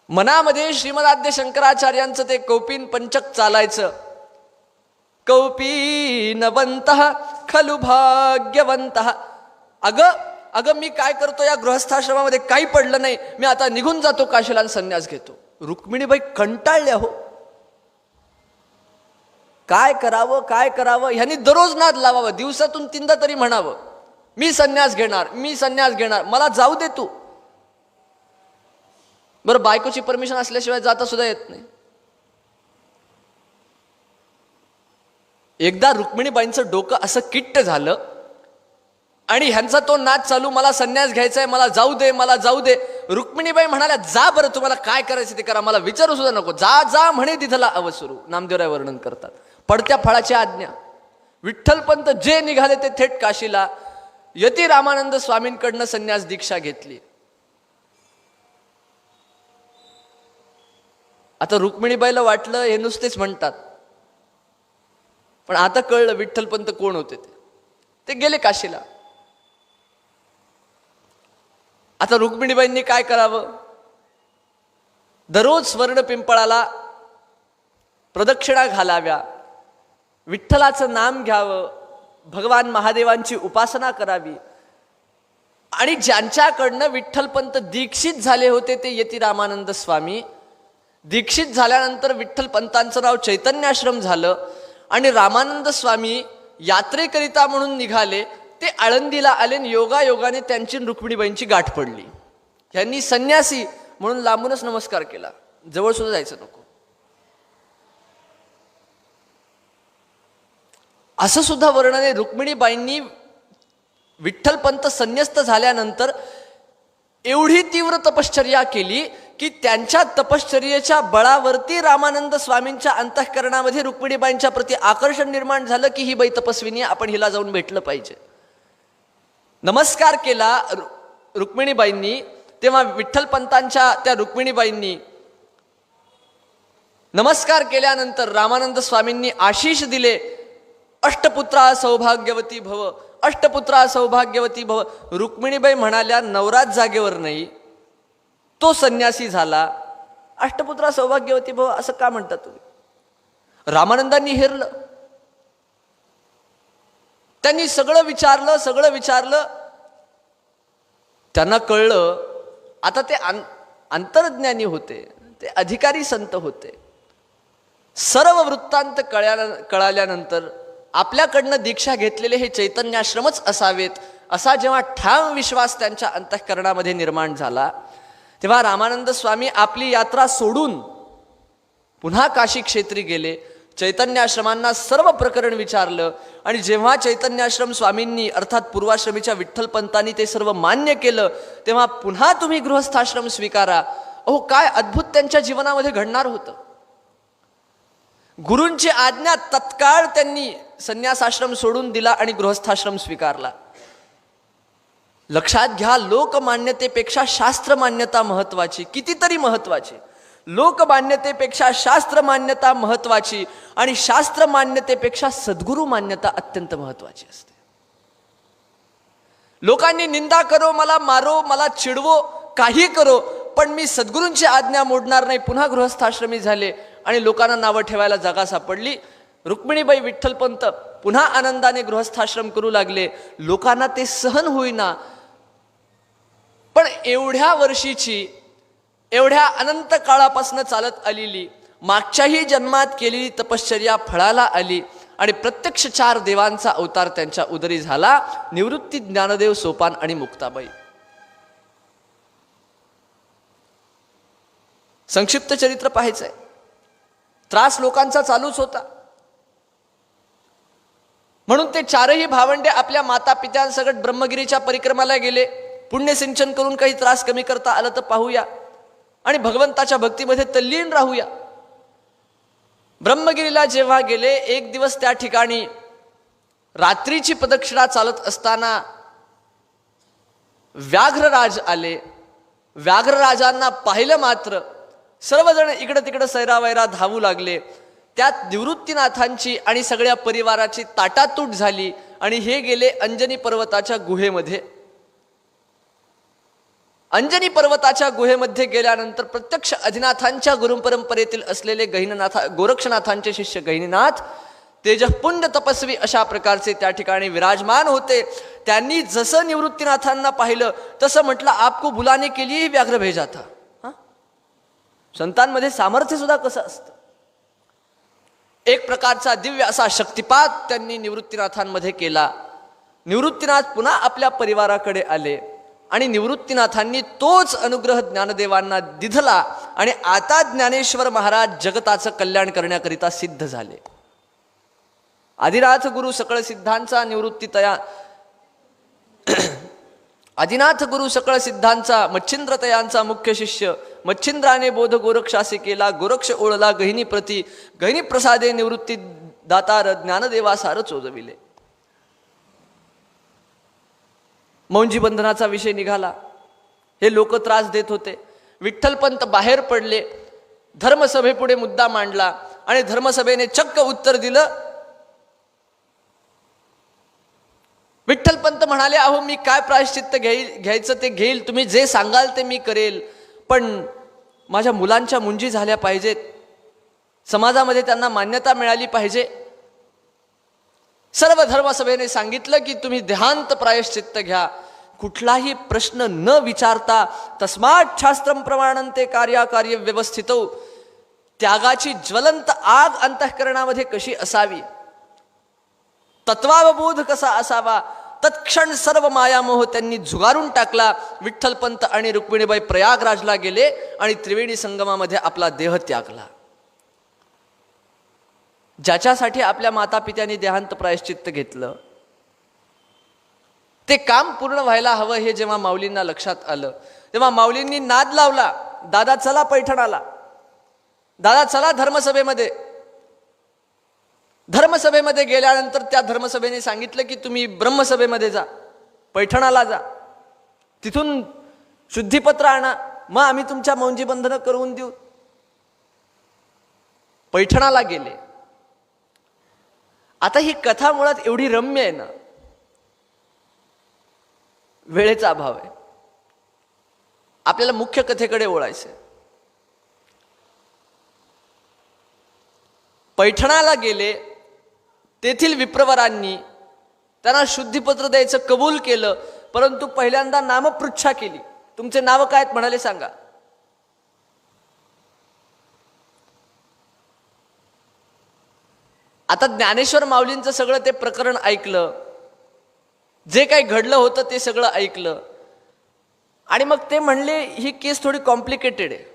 मनामध्ये श्रीमदाद्य शंकराचार्यांचं ते कौपीन पंचक चालायचं. कौपीनवंतः खलु भाग्यवंतः. अगं मी काय करतो या गृहस्थाश्रमामध्ये काही पडलं नाही, मी आता निघून जातो काशीला आणि संन्यास घेतो. रुक्मिणीबाई कंटाळल्या हो. काय करावं ह्यांनी दररोज नाद लावावं. दिवसातून 3दा तरी म्हणावं, मी संन्यास घेणार, मला जाऊ दे तू. बरं, बायकोची परमिशन असल्याशिवाय जाता सुद्धा येत नाही. एकदा रुक्मिणीबाईंचं डोकं असं किट्ट झालं आणि ह्यांचा तो नाद चालू, मला संन्यास घ्यायचाय, मला जाऊ दे. रुक्मिणीबाई म्हणाल्या, जा बरं, तुम्हाला काय करायचं ते करा, मला विचारू सुद्धा नको. जा म्हणे तिथला अवसरू. नामदेवराय वर्णन करतात. पडत्या फळाची आज्ञा. विठ्ठलपंत जे निघाले ते थेट काशीला. यती रामानंद स्वामींकडनं संन्यास दीक्षा घेतली. आता रुक्मिणीबाईला वाटलं हे नुसतेच म्हणतात, पण आता कळलं विठ्ठलपंत कोण होते ते गेले काशीला. आता रुक्मिणीबाईंनी काय करावं? दररोज स्वर्ण पिंपळाला प्रदक्षिणा घालाव्या, विठ्ठलाचं नाम घ्यावं, भगवान महादेवांची उपासना करावी. आणि ज्यांच्याकडनं विठ्ठलपंत दीक्षित झाले होते ते यती रामानंद स्वामी, दीक्षित झाल्यानंतर विठ्ठलपंतांचं नाव चैतन्याश्रम झालं आणि रामानंद स्वामी यात्रेकरिता म्हणून निघाले. ते आळंदीला आले. योगायोगाने त्यांची रुक्मिणीबाईंची गाठ पडली. यांनी संन्यासी म्हणून लांबूनच नमस्कार केला, जवळ सुद्धा जायचं नको. असं सुद्धा वर्णन आहे. रुक्मिणीबाईंनी विठ्ठलपंत संन्यस्त झाल्यानंतर एवढी तीव्र तपश्चर्या केली की त्यांच्या तपश्चर्येच्या बळावरती रामानंद स्वामींच्या अंतःकरणामध्ये रुक्मिणीबाईंच्या प्रती आकर्षण निर्माण झालं की ही बाई तपस्विनी, आपण हिला जाऊन भेटलं पाहिजे. नमस्कार केला रुक्मिणीबाईंनी. तेव्हा विठ्ठलपंतांच्या त्या रुक्मिणीबाईंनी नमस्कार केल्यानंतर रामानंद स्वामींनी आशीष दिले, अष्टपुत्रा सौभाग्यवती भव, अष्टपुत्रा सौभाग्यवती भव. रुक्मिणीबाई म्हणाल्या, नवराच जागेवर नाही, तो संन्यासी झाला, अष्टपुत्रा सौभाग्यवती भव असं का म्हणता तुम्ही? रामानंदांनी हेरलं. त्यांनी सगळं विचारलं. त्यांना कळलं. आता ते अंतर्ज्ञानी होते, ते अधिकारी संत होते. सर्व वृत्तांत कळाल्यानंतर आपल्याकडनं दीक्षा घेतलेले हे चैतन्याश्रमच असावेत असा जेव्हा ठाम विश्वास त्यांच्या अंतःकरणामध्ये निर्माण झाला, तेव्हा रामानंद स्वामी आपली यात्रा सोडून पुन्हा काशी क्षेत्री गेले. चैतन्याश्रमांना सर्व प्रकरण विचारलं आणि जेव्हा चैतन्याश्रम स्वामींनी अर्थात पूर्वाश्रमीच्या विठ्ठलपंतांनी ते सर्व मान्य केलं, तेव्हा पुन्हा तुम्ही गृहस्थाश्रम स्वीकारा. अहो, काय अद्भुत त्यांच्या जीवनामध्ये घडणार होतं. गुरूंची आज्ञा तत्काळ त्यांनी संन्यासाश्रम सोडून दिला आणि गृहस्थाश्रम स्वीकारला. लक्षात घ्या, लोकमान्यतेपेक्षा शास्त्र मान्यता महत्वाची, कितीतरी महत्वाची. लोकमान्यतेपेक्षा शास्त्र मान्यता महत्वाची आणि शास्त्र मान्यतेपेक्षा सद्गुरू मान्यता अत्यंत महत्वाची असते. लोकांनी निंदा करो, मला मारो, मला चिडवो, काही करो, पण मी सद्गुरूंची आज्ञा मोडणार नाही. पुन्हा गृहस्थाश्रमी झाले आणि लोकांना नावं ठेवायला जागा सापडली. रुक्मिणीबाई विठ्ठलपंत पुन्हा आनंदाने गृहस्थाश्रम करू लागले. लोकांना ते सहन होईना, पण एवढ्या वर्षीची, एवढ्या अनंत काळापासून चालत आलेली मागच्याही जन्मात केलेली तपश्चर्या फळाला आली आणि प्रत्यक्ष 4 देवांचा अवतार त्यांच्या उदरी झाला. निवृत्ती, ज्ञानदेव, सोपान आणि मुक्ताबाई. संक्षिप्त चरित्र पाहायचंय. त्रास लोकांचा चालूच होता. म्हणून ते 4ही भावंडे आपल्या माता पित्यांसकट ब्रह्मगिरीच्या परिक्रमाला गेले. पुण्यसिंचन करून काही त्रास कमी करता आलं तर पाहूया आणि भगवंताच्या भक्तीमध्ये तल्लीन राहूया. ब्रह्मगिरीला जेव्हा गेले, एक दिवस त्या ठिकाणी रात्रीची प्रदक्षिणा चालत असताना व्याघ्रराज आले. व्याघ्रराजांना पाहिलं मात्र सर्वजण इकडं तिकडं सैरावैरा धावू लागले. त्यात निवृत्तीनाथांची आणि सगळ्या परिवाराची ताटातूट झाली आणि हे गेले अंजनी पर्वताच्या गुहेमध्ये. अंजनी पर्वताच्या गुहेमध्ये गेल्यानंतर प्रत्यक्ष आदिनाथांच्या गुरुपरंपरेतील असलेले गोरक्षनाथांचे शिष्य गहिनीनाथ तेजपुंड तपस्वी अशा प्रकारचे त्या ठिकाणी विराजमान होते. त्यांनी जसं निवृत्तीनाथांना पाहिलं तसं म्हटलं, आपको बुलाने के लिए व्याघ्र भेजा था. संतांमध्ये सामर्थ्य सुद्धा कसं असतं. एक प्रकारचा दिव्य असा शक्तिपात त्यांनी निवृत्तीनाथांमध्ये केला. निवृत्तीनाथ पुन्हा आपल्या परिवाराकडे आले आणि निवृत्तीनाथांनी तोच अनुग्रह ज्ञानदेवांना दिधला आणि आता ज्ञानेश्वर महाराज जगताचं कल्याण करण्याकरिता सिद्ध झाले. आदिनाथ गुरु सकळ सिद्धांचा आदिनाथ गुरु सकळ सिद्धांचा मच्छिंद्रतयांचा मुख्य शिष्य मच्छिंद्राने बोध गोरक्षासी केला. गोरक्ष ओळला गहिनी प्रती, गहिनी प्रसादे निवृत्ती दातार ज्ञानदेवा सार चोजविले. मौंजी बंधनाचा विषय निघाला. हे लोक त्रास देत होते. विठ्ठलपंत बाहेर पडले. धर्मसभेपुढे मुद्दा मांडला आणि धर्मसभेने चक्क उत्तर दिलं. विठ्ठलपंत म्हणाले, अहो मी काय प्रायश्चित्त घ्यायचं ते घेईल, तुम्ही जे सांगाल ते मी करेल, पण माझ्या मुलांच्या मुंजी झाल्या पाहिजेत, समाजामध्ये त्यांना मान्यता मिळाली पाहिजे. सर्व धर्मसभेने सांगितलं की तुम्ही देहांत प्रायश्चित्त घ्या, कुठलाही प्रश्न न विचारता. तस्मात् शास्त्रम प्रमाणन्ते कार्याकार्य व्यवस्थितो. त्यागाची ज्वलंत आग अंतःकरणामध्ये कशी असावी, तत्वावबोध कसा असावा, तत्क्षण सर्व मायामोह त्यांनी झुगारून टाकला. विठ्ठलपंत आणि रुक्मिणीबाई प्रयागराजला गेले आणि त्रिवेणी संगमामध्ये आपला देह त्यागला. ज्याच्यासाठी आपल्या मातापित्यांनी देहांत प्रायश्चित्त घेतलं ते काम पूर्ण व्हायला हवं हे जेव्हा माऊलींना लक्षात आलं तेव्हा माऊलींनी नाद लावला, दादा चला पैठणाला, दादा चला धर्मसभेमध्ये. धर्मसभेमध्ये गेल्यानंतर त्या धर्मसभेने सांगितलं की तुम्ही ब्रह्मसभेमध्ये जा, पैठणाला जा, तिथून शुद्धीपत्र आणा, मग आम्ही तुमच्या मौंजी बंधनं करून देऊ. पैठणाला गेले. आता ही कथा मुळात एवढी रम्य आहे ना, वेळेचा अभाव आहे, आपल्याला मुख्य कथेकडे ओळायचं. पैठणाला गेले. तेथील विप्रवरांनी त्यांना शुद्धीपत्र द्यायचं कबूल केलं, परंतु पहिल्यांदा नामपृच्छा केली. तुमचे नाव काय आहेत म्हणाले, सांगा. आता ज्ञानेश्वर माऊलींचं सगळं ते प्रकरण ऐकलं, जे काही घडलं होतं ते सगळं ऐकलं आणि मग ते म्हणले ही केस थोडी कॉम्प्लिकेटेड आहे,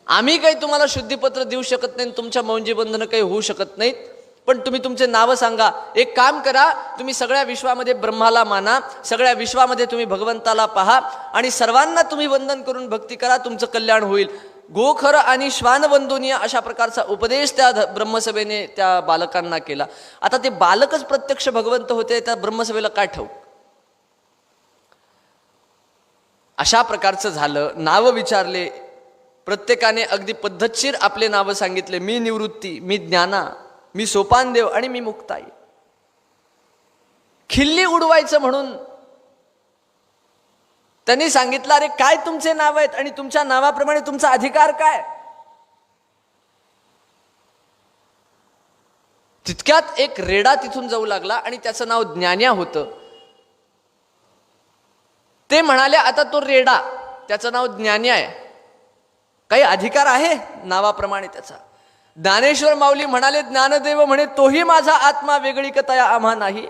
आम्ही काही तुम्हाला शुद्धीपत्र देऊ शकत नाही, तुमच्या मौंजी बंधनं काही होऊ शकत नाहीत, पण तुम्ही तुमचे नावं सांगा. एक काम करा, तुम्ही सगळ्या विश्वामध्ये ब्रह्माला माना, सगळ्या विश्वामध्ये तुम्ही भगवंताला पहा आणि सर्वांना तुम्ही वंदन करून भक्ती करा, तुमचं कल्याण होईल. गोखर आणि श्वानवंदनीय अशा प्रकारचा उपदेश त्या ब्रह्मसभेने त्या बालकांना केला. आता ते बालकच प्रत्यक्ष भगवंत होते, त्या ब्रह्मसभेला काय ठाऊक. अशा प्रकारचं झालं. नाव विचारले, प्रत्येकाने अगदी पद्धतशीर आपले नावं सांगितले. मी निवृत्ती, मी ज्ञाना, मी सोपानदेव आणि मी मुक्ताई. खिल्ली उडवायचं म्हणून त्यांनी सांगितलं, अरे काय तुमचे नाव आहेत आणि तुमच्या नावाप्रमाणे तुमचा अधिकार काय. तितक्यात एक रेडा तिथून जाऊ लागला आणि त्याचं नाव ज्ञान्या होतं. ते म्हणाले, आता तो रेडा, त्याचं नाव ज्ञान्या आहे, काही अधिकार आहे नावाप्रमाणे त्याचा. ज्ञानेश्वर माऊली म्हणाले, ज्ञानदेव म्हणे, तोही माझा आत्मा वेगळी कथया आम्हा नाही,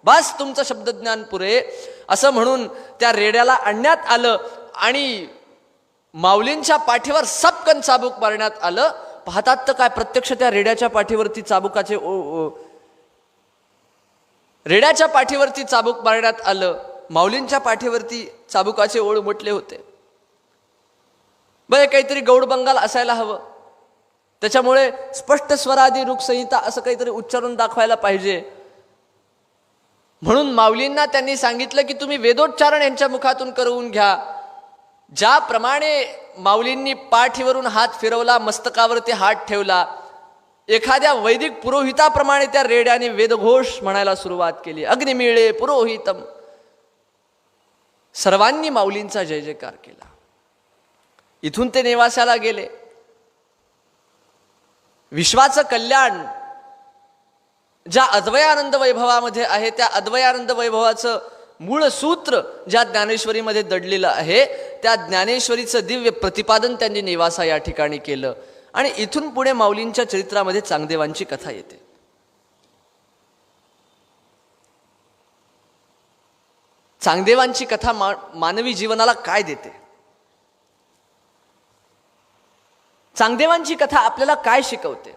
बस तुमचं शब्दज्ञान पुरे. असं म्हणून त्या रेड्याला आणण्यात आलं आणि माऊलींच्या पाठीवर सपकन चाबूक मारण्यात आलं. पाहतात तर काय, प्रत्यक्ष त्या रेड्याच्या पाठीवरती रेड्याच्या पाठीवरती चाबूक मारण्यात आलं. माऊलींच्या पाठीवरती चाबुकाचे ओळ म्हटले होते. बरं, काहीतरी गौड बंगाल असायला हवं. त्याच्यामुळे स्पष्ट स्वरादी रूपसंहिता असं काहीतरी उच्चारून दाखवायला पाहिजे. म्हणून माऊलींना त्यांनी सांगितलं की तुम्ही वेदोच्चारण यांच्या मुखातून करवून घ्या. ज्याप्रमाणे माऊलींनी पाठीवरून हात फिरवला, मस्तकावरती हात ठेवला, एखाद्या वैदिक पुरोहिताप्रमाणे त्या रेड्याने वेदघोष म्हणायला सुरुवात केली. अग्निमिळे पुरोहितम. सर्वांनी माऊलींचा जय जयकार केला. इथून ते नेवासाला गेले. विश्वाचं कल्याण ज्या अद्वयानंद वैभवामध्ये आहे, त्या अद्वयानंद वैभवाचं मूळ सूत्र ज्या ज्ञानेश्वरीमध्ये दडलेलं आहे, त्या ज्ञानेश्वरीचं दिव्य प्रतिपादन त्यांनी नेवासा या ठिकाणी केलं. आणि इथून पुढे माऊलींच्या चरित्रामध्ये चांगदेवांची कथा येते. चांगदेवांची कथा मानवी जीवनाला काय देते? चांगदेवांची कथा आपल्याला काय शिकवते?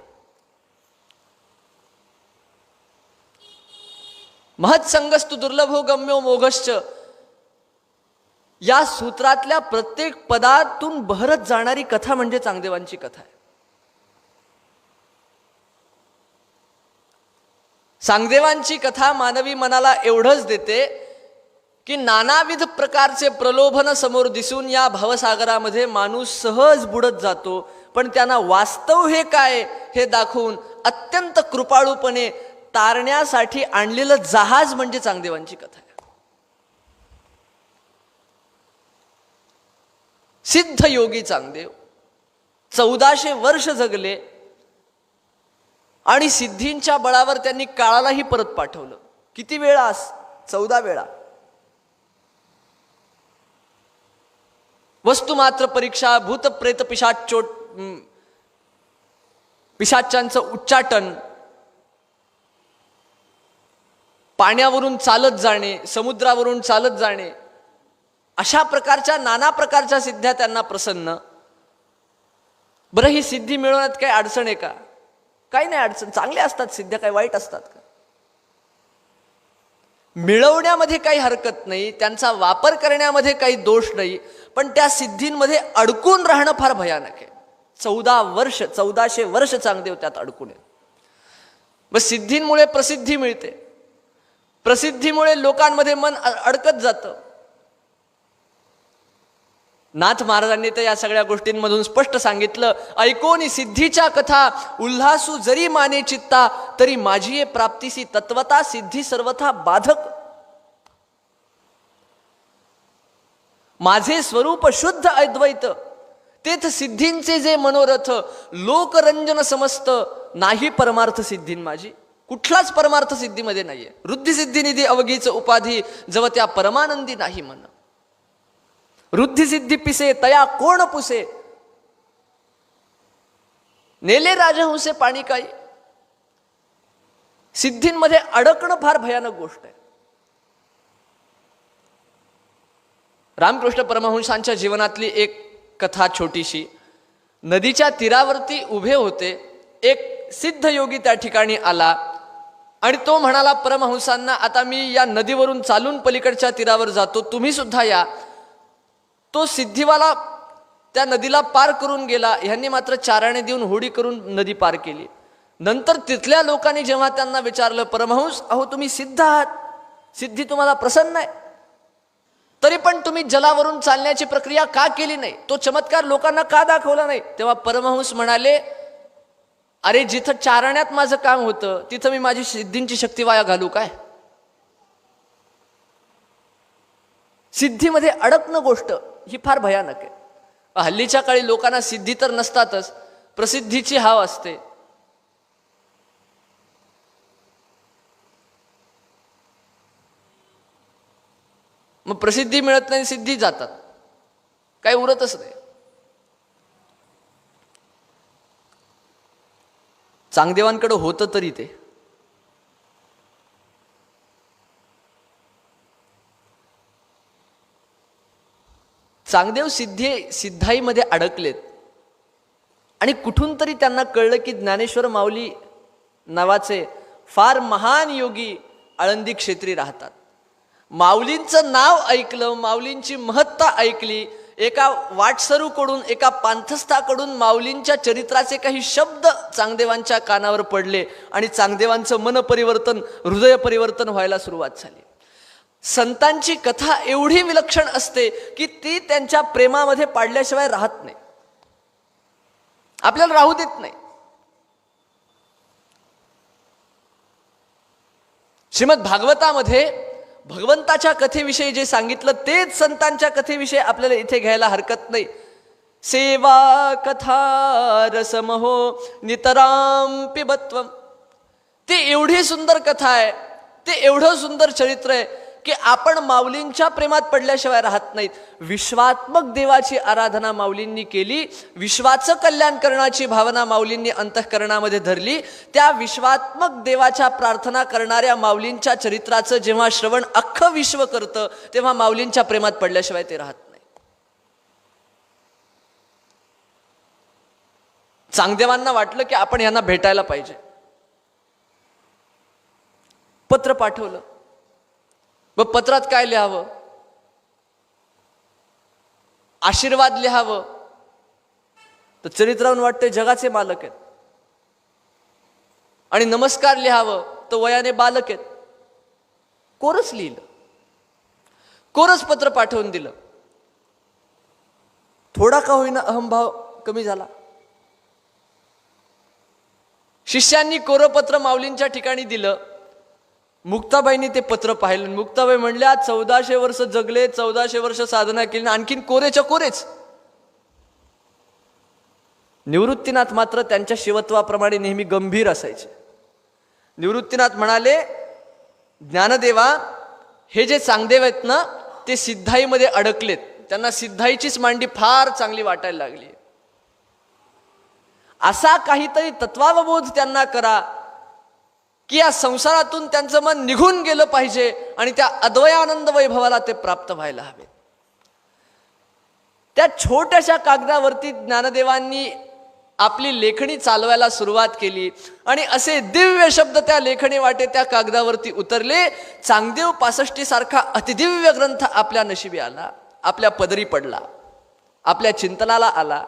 महत्संगस्तु दुर्लभो गम्यो मोघश्च या सूत्रातल्या प्रत्येक पदातून बहरत जाणारी कथा म्हणजे चांगदेवांची कथा आहे. चांगदेवांची कथा मानवी मनाला एवढंच देते की नानाविध प्रकारचे प्रलोभन समोर दिसून या भावसागरामध्ये माणूस सहज बुडत जातो, पण त्यांना वास्तव हे काय हे दाखवून अत्यंत कृपाळूपणे तारण्यासाठी आणलेलं जहाज म्हणजे चांगदेवांची कथा आहे. सिद्ध योगी चांगदेव 1400 वर्ष जगले आणि सिद्धींच्या बळावर त्यांनी काळालाही परत पाठवलं. किती वेळा? 14 वेळा. वस्तुमात्र परीक्षा, भूत प्रेत पिशाच्यांचं उच्चाटन, पाण्यावरून चालत जाणे, समुद्रावरून चालत जाणे, अशा प्रकारच्या नाना प्रकारच्या सिद्ध्या त्यांना प्रसन्न. बरं, ही सिद्धी मिळवण्यात काही अडचण आहे का? काही नाही अडचण. चांगल्या असतात सिद्ध्या, काही वाईट असतात का? मिळवण्यामध्ये काही हरकत नाही, त्यांचा वापर करण्यामध्ये काही दोष नाही, पण त्या सिद्धींमध्ये अडकून राहणं फार भयानक आहे. 1400 वर्ष चांगदेव त्यात अडकून आहे. मग सिद्धींमुळे प्रसिद्धी मिळते, प्रसिद्धीमुळे लोकांमध्ये मन अडकत जातं. नाथ महाराजांनी तर या सगळ्या गोष्टींमधून स्पष्ट सांगितलं, ऐकोनी सिद्धीच्या कथा उल्हासू जरी माने चित्ता, तरी माझी ये प्राप्तीसी तत्वता सिद्धी सर्वथा बाधक. माझे स्वरूप शुद्ध अद्वैत, तेथ सिद्धींचे जे मनोरथ, लोकरंजन समस्त नाही परमार्थ सिद्धीन माझी. कुठलाच परमार्थ सिद्धीमध्ये नाहीये. वृद्धी सिद्धी निधी अवघीच उपाधी, जव त्या परमानंदी नाही मन. वृद्धी सिद्धी पिसे तया कोण पुसे, नेले राजहंसे पाणी काही. सिद्धींमध्ये अडकणं फार भयानक गोष्ट आहे. रामकृष्ण परमहंसांच्या जीवनातली एक कथा छोटीशी. नदीच्या तीरावरती उभे होते. एक सिद्ध योगी त्या ठिकाणी आला आणि तो म्हणाला परमहंसांना, आता मी या नदीवरून चालून पलीकडच्या तीरावर जातो, तुम्ही सुद्धा या. तो सिद्धीवाला त्या नदीला पार करून गेला. ह्यांनी मात्र चाराणे देऊन होडी करून नदी पार केली. नंतर तिथल्या लोकांनी जेव्हा त्यांना विचारलं, परमहंस अहो तुम्ही सिद्ध आहात, सिद्धी तुम्हाला प्रसन्न आहे, तरी पण तुम्ही जलावरून चालण्याची प्रक्रिया का केली नाही, तो चमत्कार लोकांना का दाखवला नाही? तेव्हा परमहंस म्हणाले, अरे जिथं चारण्यात माझं काम होतं तिथं मी माझी सिद्धींची शक्ती वाया घालू काय? सिद्धीमध्ये अडकणं गोष्ट ही फार भयानक आहे. हल्लीच्या काळी लोकांना सिद्धी तर नसतातच, प्रसिद्धीची हाव असते. मग प्रसिद्धी मिळत नाही, सिद्धी जातात, काही उरतच नाही. चांगदेवांकडे होतं तरी ते. चांगदेव सिद्धाईमध्ये अडकलेत आणि कुठून तरी त्यांना कळलं की ज्ञानेश्वर माऊली नावाचे फार महान योगी आळंदी क्षेत्री राहतात. माऊलींचं नाव ऐकलं, माऊलींची महत्ता ऐकली. एका वाटसरूकडून, एका पांथस्थाकडून माऊलींच्या चरित्राचे काही शब्द चांगदेवांच्या कानावर पडले आणि चांगदेवांचं मन परिवर्तन, हृदय परिवर्तन व्हायला सुरुवात झाली. संतांची कथा एवढी विलक्षण असते की ती त्यांच्या प्रेमामध्ये पाडल्याशिवाय राहत नाही, आपल्याला राहू देत नाही. श्रीमद भागवतामध्ये भगवंताच्या कथेविषयी जे सांगितलं तेच संतांच्या कथेविषयी आपल्याला इथे घ्यायला हरकत नाही. सेवा कथा रसमहो नितराम पिबत्वम. ती एवढी सुंदर कथा आहे, ते एवढं सुंदर चरित्र आहे की आपण माऊलींच्या प्रेमात पडल्याशिवाय राहत नाहीत. विश्वात्मक देवाची आराधना माऊलींनी केली, विश्वाचं कल्याण करण्याची भावना माऊलींनी अंतःकरणामध्ये धरली. त्या विश्वात्मक देवाच्या प्रार्थना करणाऱ्या माऊलींच्या चरित्राचं जेव्हा श्रवण अख्खं विश्व करतं तेव्हा माऊलींच्या प्रेमात पडल्याशिवाय ते राहत नाही. चांगदेवांना वाटलं की आपण यांना भेटायला पाहिजे. पत्र पाठवलं. व पत्रात काय लिहावं? आशीर्वाद लिहावं तर चरित्रावरून वाटते जगाचे मालक आहेत, आणि नमस्कार लिहावं तर वयाने बालक आहेत. कोरच लिहिलं, कोरच पत्र पाठवून दिलं. थोडा का होईना अहंभाव कमी झाला. शिष्यांनी कोरपत्र माऊलींच्या ठिकाणी दिलं. मुक्ताबाईंनी ते पत्र पाहिलं. मुक्ताबाई म्हणल्या 1400 वर्ष जगले, 1400 वर्ष साधना केली, आणखीन कोरेच्या कोरेच. निवृत्तीनाथ मात्र त्यांच्या शिवत्वाप्रमाणे नेहमी गंभीर असायचे. निवृत्तीनाथ म्हणाले, ज्ञानदेवा, हे जे चांगदेव आहेत ना ते सिद्धाईमध्ये अडकलेत, त्यांना सिद्धाईचीच मांडी फार चांगली वाटायला लागली. असा काहीतरी तत्वावबोध त्यांना करा की या संसारातून त्यांचं मन निघून गेलं पाहिजे आणि त्या अद्वयानंद वैभवाला ते प्राप्त व्हायला हवे. त्या छोट्याशा कागदावरती ज्ञानदेवांनी आपली लेखणी चालवायला सुरुवात केली आणि असे दिव्य शब्द त्या लेखणी वाटे त्या कागदावरती उतरले. चांगदेव 65 सारखा अतिदिव्य ग्रंथ आपल्या नशिबी आला, आपल्या पदरी पडला, आपल्या चिंतनाला आला.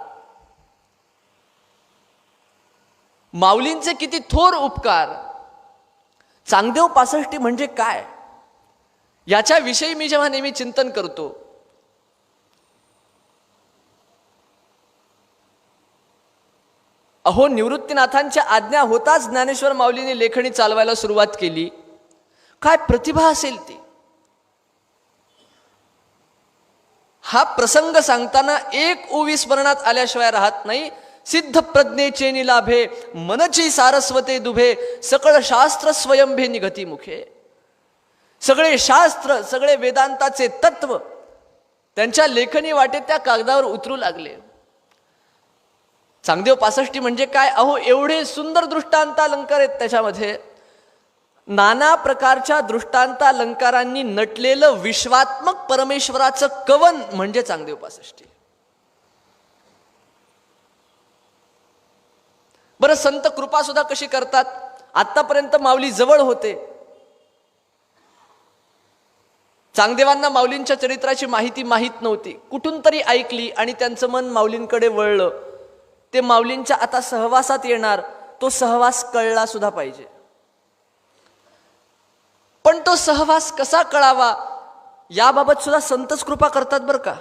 माऊलींचे किती थोर उपकार. चांगदेव 65 म्हणजे काय याच्याविषयी मी जेव्हा नेहमी चिंतन करतो, अहो, निवृत्तीनाथांच्या आज्ञा होताच ज्ञानेश्वर माऊलीने लेखणी चालवायला सुरुवात केली. काय प्रतिभा असेल ती. हा प्रसंग सांगताना एक ओवी स्मरणात आल्याशिवाय राहत नाही. सिद्ध प्रज्ञेचे निलाभे मनची सारस्वते दुभे सकळ शास्त्र स्वयंभे निघती मुखे. सगळे शास्त्र, सगळे वेदांताचे तत्व त्यांच्या लेखनी वाटे त्या कागदावर उतरू लागले. चांगदेव 65 म्हणजे काय? अहो, एवढे सुंदर दृष्टांतालंकार आहेत त्याच्यामध्ये. नाना प्रकारच्या दृष्टांतालंकारांनी नटलेलं विश्वात्मक परमेश्वराचं कवन म्हणजे चांगदेव 65. बरं, संत कृपा सुद्धा कशी करतात? आतापर्यंत माऊली जवळ होते, चांगदेवांना माऊलींच्या चरित्राची माहिती माहीत नव्हती, कुठून तरी ऐकली आणि त्यांचं मन माऊलींकडे वळलं. ते माऊलींच्या आता सहवासात येणार, तो सहवास कळला सुद्धा पाहिजे. पण तो सहवास कसा कळावा याबाबत सुद्धा संतच कृपा करतात बरं का.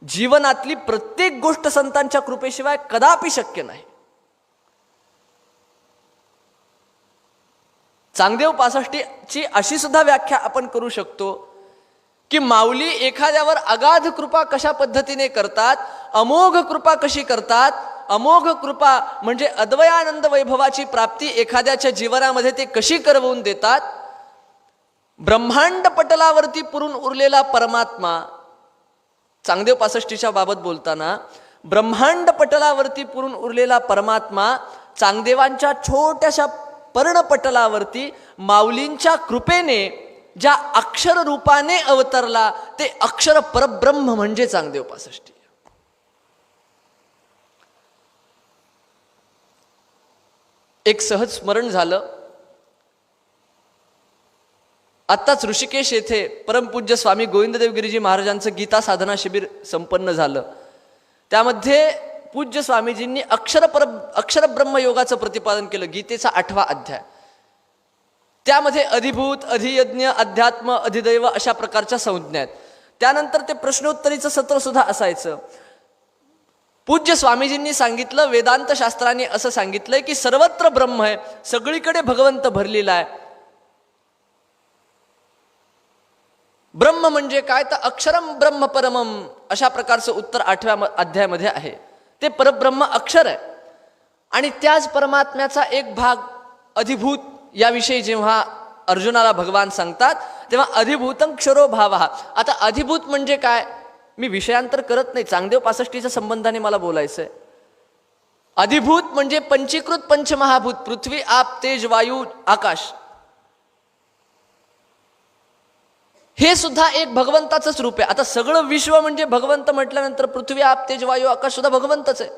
जीवनातली प्रत्येक गोष्ट संतांच्या कृपेशिवाय कदापि शक्य नाही. चांगदेव 65ची अशी सुद्धा व्याख्या आपण करू शकतो की माऊली एखाद्यावर अगाध कृपा कशा पद्धतीने करतात, अमोघ कृपा कशी करतात. अमोघ कृपा म्हणजे अद्वयानंद वैभवाची प्राप्ती एखाद्याच्या जीवनामध्ये ते कशी करवून देतात. ब्रह्मांड पटलावरती पुरून उरलेला परमात्मा, चांगदेव 65च्या बाबत बोलताना, ब्रह्मांड पटलावरती पुरून उरलेला परमात्मा चांगदेवांच्या छोट्याशा पर्णपटलावरती माऊलींच्या कृपेने ज्या अक्षर रूपाने अवतरला ते अक्षर परब्रह्म म्हणजे चांगदेव 65. एक सहज स्मरण झालं. आत्ताच ऋषिकेश येथे परमपूज्य स्वामी गोविंददेव गिरीजी महाराजांचं गीता साधना शिबिर संपन्न झालं. त्यामध्ये पूज्य स्वामीजींनी अक्षर ब्रह्मयोगाचं प्रतिपादन केलं. गीतेचा 8वा अध्याय, त्यामध्ये अधिभूत, अधियज्ञ, अध्यात्म, अधिदैव अशा प्रकारच्या संज्ञा आहेत. त्यानंतर ते प्रश्नोत्तरीचं सत्र सुद्धा असायचं. पूज्य स्वामीजींनी सांगितलं, वेदांत शास्त्राने असं सांगितलंय की सर्वत्र ब्रह्म आहे, सगळीकडे भगवंत भरलेला आहे. ब्रह्म म्हणजे काय, तर अक्षरम ब्रह्म परमम अशा प्रकारचं उत्तर 8व्या अध्यायामध्ये आहे. ते परब्रह्म अक्षर आहे आणि त्याच परमात्म्याचा एक भाग अधिभूत याविषयी जेव्हा अर्जुनाला भगवान सांगतात तेव्हा अधिभूतं क्षरो भावः. आता अधिभूत म्हणजे काय, मी विषयांतर करत नाही, चांगदेव 65च्या संबंधाने मला बोलायचंय. अधिभूत म्हणजे पंचीकृत पंचमहाभूत, पृथ्वी, आप, तेज, वायू, आकाश. हे सुद्धा एक भगवंताचंच रूप आहे. आता सगळं विश्व म्हणजे भगवंत म्हटल्यानंतर पृथ्वी, आप, तेज, वायू, आकाश सुद्धा भगवंतच आहे.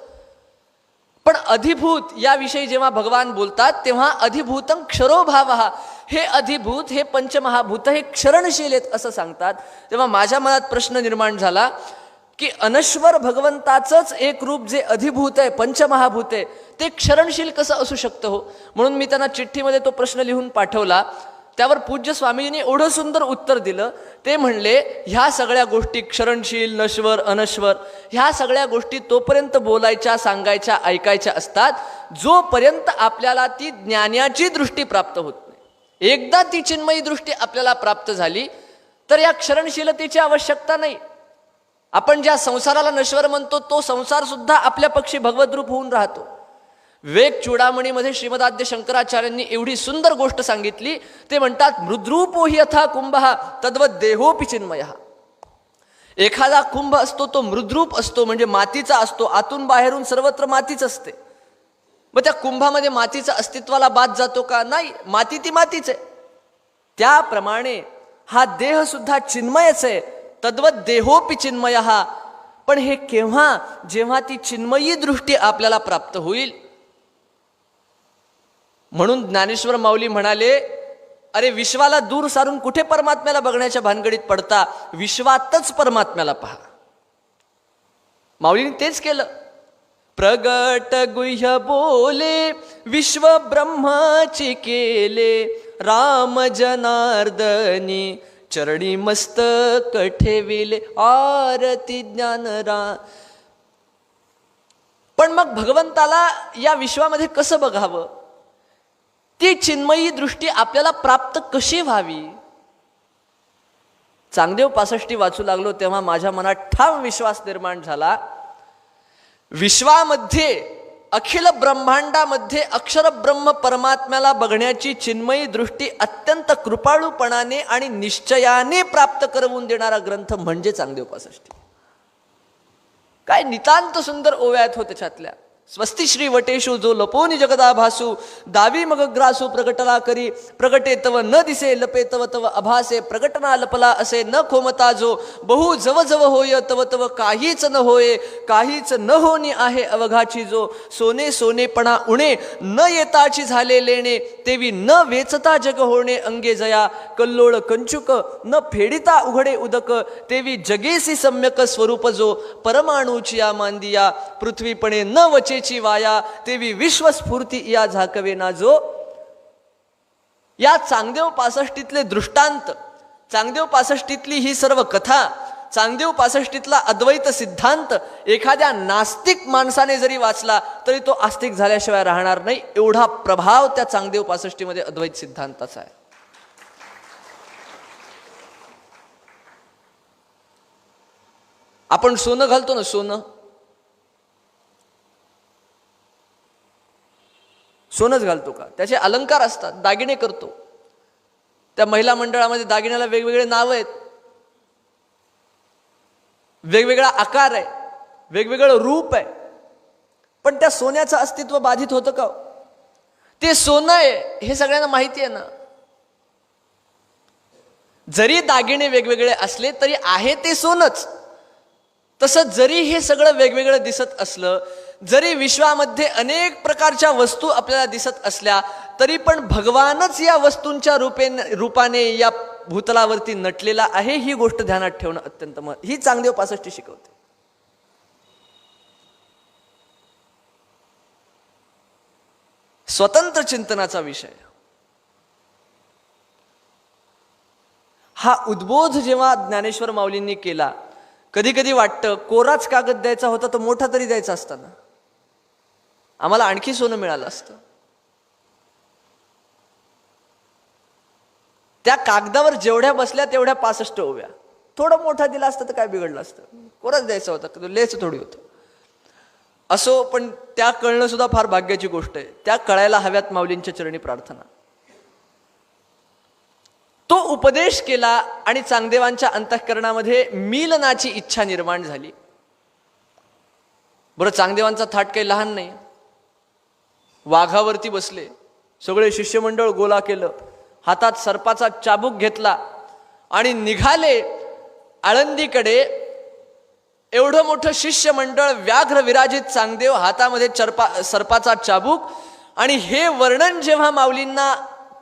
पण अधिभूत याविषयी जेव्हा भगवान बोलतात तेव्हा अधिभूतं क्षरो भावः, हे अधिभूत, हे पंचमहाभूत हे क्षरणशील आहेत असं सांगतात. तेव्हा माझ्या मनात प्रश्न निर्माण झाला की अनश्वर भगवंताचंच एक रूप जे अधिभूत आहे, पंचमहाभूत आहे, ते क्षरणशील कसं असू शकतं हो. म्हणून मी त्यांना चिठ्ठीमध्ये तो प्रश्न लिहून पाठवला. त्यावर पूज्य स्वामीजींनी एवढं सुंदर उत्तर दिलं. ते म्हणले, ह्या सगळ्या गोष्टी क्षरणशील, नश्वर, अनश्वर ह्या सगळ्या गोष्टी तोपर्यंत बोलायच्या, सांगायच्या, ऐकायच्या असतात जोपर्यंत आपल्याला ती ज्ञानाची दृष्टी प्राप्त होत नाही. एकदा ती चिन्मयी दृष्टी आपल्याला प्राप्त झाली तर या क्षरणशीलतेची आवश्यकता नाही. आपण ज्या संसाराला नश्वर म्हणतो तो संसार सुद्धा आपल्या पक्षी भगवद्रूप होऊन राहतो. वेग चूडामणीमध्ये श्रीमदाद्य शंकराचार्यांनी एवढी सुंदर गोष्ट सांगितली. ते म्हणतात, मृद्रूपो हि यथा कुंभः तद्वत् देहोपि चिन्मयः. एखादा कुंभ असतो तो मृद्रूप असतो, म्हणजे मातीचा असतो, आतून बाहेरून सर्वत्र मातीच असते. मग त्या कुंभामध्ये मातीचं अस्तित्वाला बाद जातो का, नाही, माती ती मातीच आहे. त्याप्रमाणे हा देह सुद्धा चिन्मयच आहे. तद्वत् देहोपि चिन्मयः. पण हे केव्हा, जेव्हा ती चिन्मयी दृष्टी आपल्याला प्राप्त होईल. म्हणून ज्ञानेश्वर माऊली म्हणाले, अरे विश्वाला दूर सारून कुठे परमात्म्याला बघण्याच्या भानगडीत पडता, विश्वातच परमात्म्याला पहा. माऊलीने तेच केलं. प्रगट गुह्य बोले विश्व ब्रह्माची केले, राम जनार्दनी चरणी मस्तक ठेविले, आरती ज्ञानरा. पण मग भगवंताला या विश्वामध्ये कसं बघावं, ती चिन्मयी दृष्टी आपल्याला प्राप्त कशी व्हावी. चांगदेव 65 वाचू लागलो तेव्हा माझ्या मनात ठाम विश्वास निर्माण झाला. विश्वामध्ये, अखिल ब्रह्मांडामध्ये अक्षर ब्रह्म परमात्म्याला बघण्याची चिन्मयी दृष्टी अत्यंत कृपाळूपणाने आणि निश्चयाने प्राप्त करवून देणारा ग्रंथ म्हणजे चांगदेव 65. काय नितांत सुंदर ओव्या आहेत हो त्याच्यातल्या. स्वस्ति श्री वटेषु जो लपोनी जगदा भासू, दावी मग ग्रासू प्रगटला करी, प्रगटे तव न दिसे, लपे तव तव अभासे, प्रगटना लपला असे न खोमता जो, बहु जव जव होय तव तव काहीच न होये, काहीच न होणी आहे अवघाची जो, सोने सोनेपणा उणे न येताची झाले लेणे, तेवी न वेचता जग होणे अंगे जया, कल्लोळ कंचुक न फेडिता उघडे उदक, तेवी जगेसी सम्यक स्वरूप जो, परमाणूची या मांदिया, पृथ्वीपणे न वचे वाया, तेवी विश्वस्फूर्ती या झाकवेना जो. या चांगदेव 65तले दृष्टांत, चांगदेव 65तली ही सर्व कथा, चांगदेव 65तला अद्वैत सिद्धांत एखाद्या नास्तिक माणसाने जरी वाचला तरी तो आस्तिक झाल्याशिवाय राहणार नाही. एवढा प्रभाव त्या चांगदेव 65 मध्ये अद्वैत सिद्धांताचा आहे. आपण सोनं घालतो ना, सोनंच घालतो का, त्याचे अलंकार असतात, दागिने करतो. त्या महिला मंडळामध्ये दागिन्याला वेगवेगळे नाव आहेत, वेगवेगळा आकार आहे, वेगवेगळं रूप आहे. पण त्या सोन्याचं अस्तित्व बाधित होतं का? ते सोनं आहे हे सगळ्यांना माहिती आहे ना. जरी दागिने वेगवेगळे असले तरी आहे ते सोनच. तसं जरी हे सगळं वेगवेगळं दिसत असलं, जरी विश्वामध्ये अनेक प्रकारच्या वस्तू आपल्याला दिसत असल्या, तरी पण भगवानच या वस्तूंच्या रूपाने, या भूतलावरती नटलेला आहे, ही गोष्ट ध्यानात ठेवणं अत्यंत ही चांगदेव 65 शिकवते. स्वतंत्र चिंतनाचा विषय हा उद्बोध जेव्हा ज्ञानेश्वर माऊलींनी केला, कधी कधी वाटतं कोराच कागद द्यायचा होता तर मोठा तरी द्यायचा असताना आम्हाला आणखी सोनं मिळालं असतं. त्या कागदावर जेवढ्या बसल्या तेवढ्या 65 ओव्या, थोडं मोठा दिला असतं तर काय बिघडलं असतं, कोराच द्यायचा होता, लेच थोडी होतं. असो, पण त्या कळणं सुद्धा फार भाग्याची गोष्ट आहे. त्या कळायला हव्यात माऊलींच्या चरणी प्रार्थना. तो उपदेश केला आणि चांगदेवांच्या अंतःकरणामध्ये मिलनाची इच्छा निर्माण झाली. बरं, चांगदेवांचा थाट काही लहान नाही. वाघावरती बसले, सगळे शिष्यमंडळ गोला केलं, हातात सर्पाचा चाबूक घेतला आणि निघाले आळंदीकडे. एवढं मोठं शिष्यमंडळ, व्याघ्र विराजित चांगदेव, हातामध्ये सर्पाचा चाबूक. आणि हे वर्णन जेव्हा माऊलींना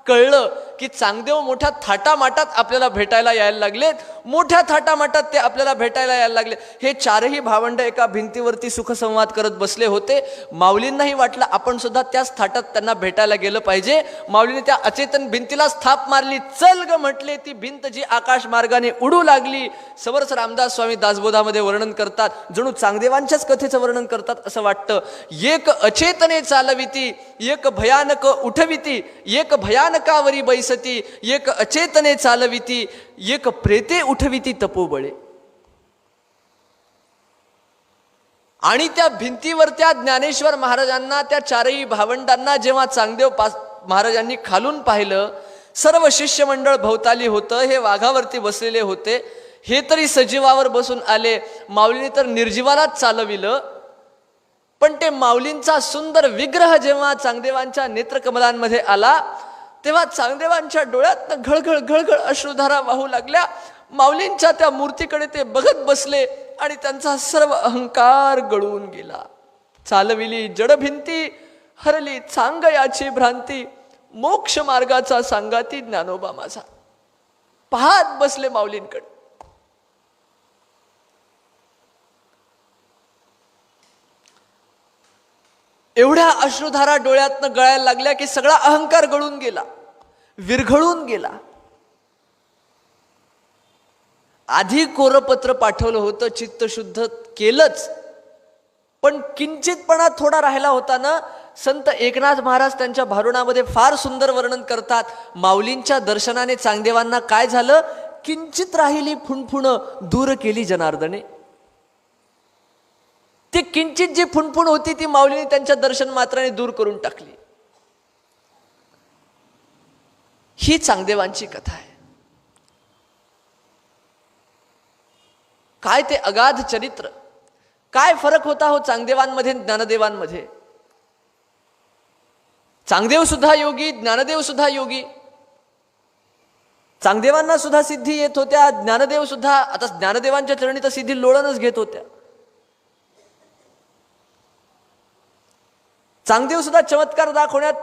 कळलं की चांगदेव मोठ्या थाटामाटात आपल्याला भेटायला यायला लागलेत, मोठ्या थाटामाटात ते आपल्याला भेटायला यायला लागले. हे चारही भावंड एका भिंतीवरती सुखसंवाद करत बसले होते. माऊलींनाही वाटलं आपण सुद्धा त्याच थाटात त्यांना भेटायला गेलं पाहिजे. माऊलीने त्या अचेतन भिंतीला थाप मारली. चल ग म्हटले, ती भिंत जी आकाश मार्गाने उडू लागली. समर्थ रामदास स्वामी दासबोधामध्ये वर्णन करतात, जणू चांगदेवांच्याच कथेचं वर्णन करतात असं वाटतं. एक अचेतने चालविती, एक भयानक उठविती, एक भयानकावरी बैसती, एक अचेतने चालविती, एक प्रेते उठविती तपोबळे. आणि त्या भिंतीवर त्या ज्ञानेश्वर महाराजांना, त्या चारही भावंडांना जेव्हा चांगदेव महाराजांनी खालून पाहिलं, सर्व शिष्यमंडळ भोवताली होतं. हे वाघावरती बसलेले होते, हे तरी सजीवावर बसून आले. माऊलीने तर निर्जीवालाच चालविलं. पण ते माऊलींचा सुंदर विग्रह जेव्हा चांगदेवांच्या नेत्रकमलांमध्ये आला, तेव्हा चांगदेवांच्या डोळ्यात घळघळ घळघळ अश्रुधारा वाहू लागल्या. माऊलींच्या त्या मूर्तीकडे ते बघत बसले आणि त्यांचा सर्व अहंकार गळून गेला. चालविली जडभिंती, हरली चांग याची भ्रांती, मोक्ष मार्गाचा सांगाती ज्ञानोबा माझा. पाहत बसले माऊलींकडे. एवढ्या अश्रुधारा डोळ्यातनं गळायला लागल्या की सगळा अहंकार गळून गेला, विरघळून गेला. आधी कोरपत्र पाठवलं होतं, चित्तशुद्ध केलंच, पण किंचितपणा थोडा राहिला होता ना. संत एकनाथ महाराज त्यांच्या भारुणामध्ये फार सुंदर वर्णन करतात. माऊलींच्या दर्शनाने चांगदेवांना काय झालं, किंचित राहिली फुणफुण दूर केली जनार्दने. ती किंचित जी फुणफुण होती ती माऊलीने त्यांच्या दर्शन मात्राने दूर करून टाकली. ही चांगदेवांची कथा आहे. काय ते अगाध चरित्र, काय फरक होता हो चांगदेवांमध्ये ज्ञानदेवांमध्ये. चांगदेव सुद्धा योगी, ज्ञानदेव सुद्धा योगी. चांगदेवांना सुद्धा सिद्धी येत होत्या, ज्ञानदेव सुद्धा, आता ज्ञानदेवांच्या चरणी तर सिद्धी लोळणच घेत होत्या. चांगदेव सुद्धा चमत्कार दाखवण्यात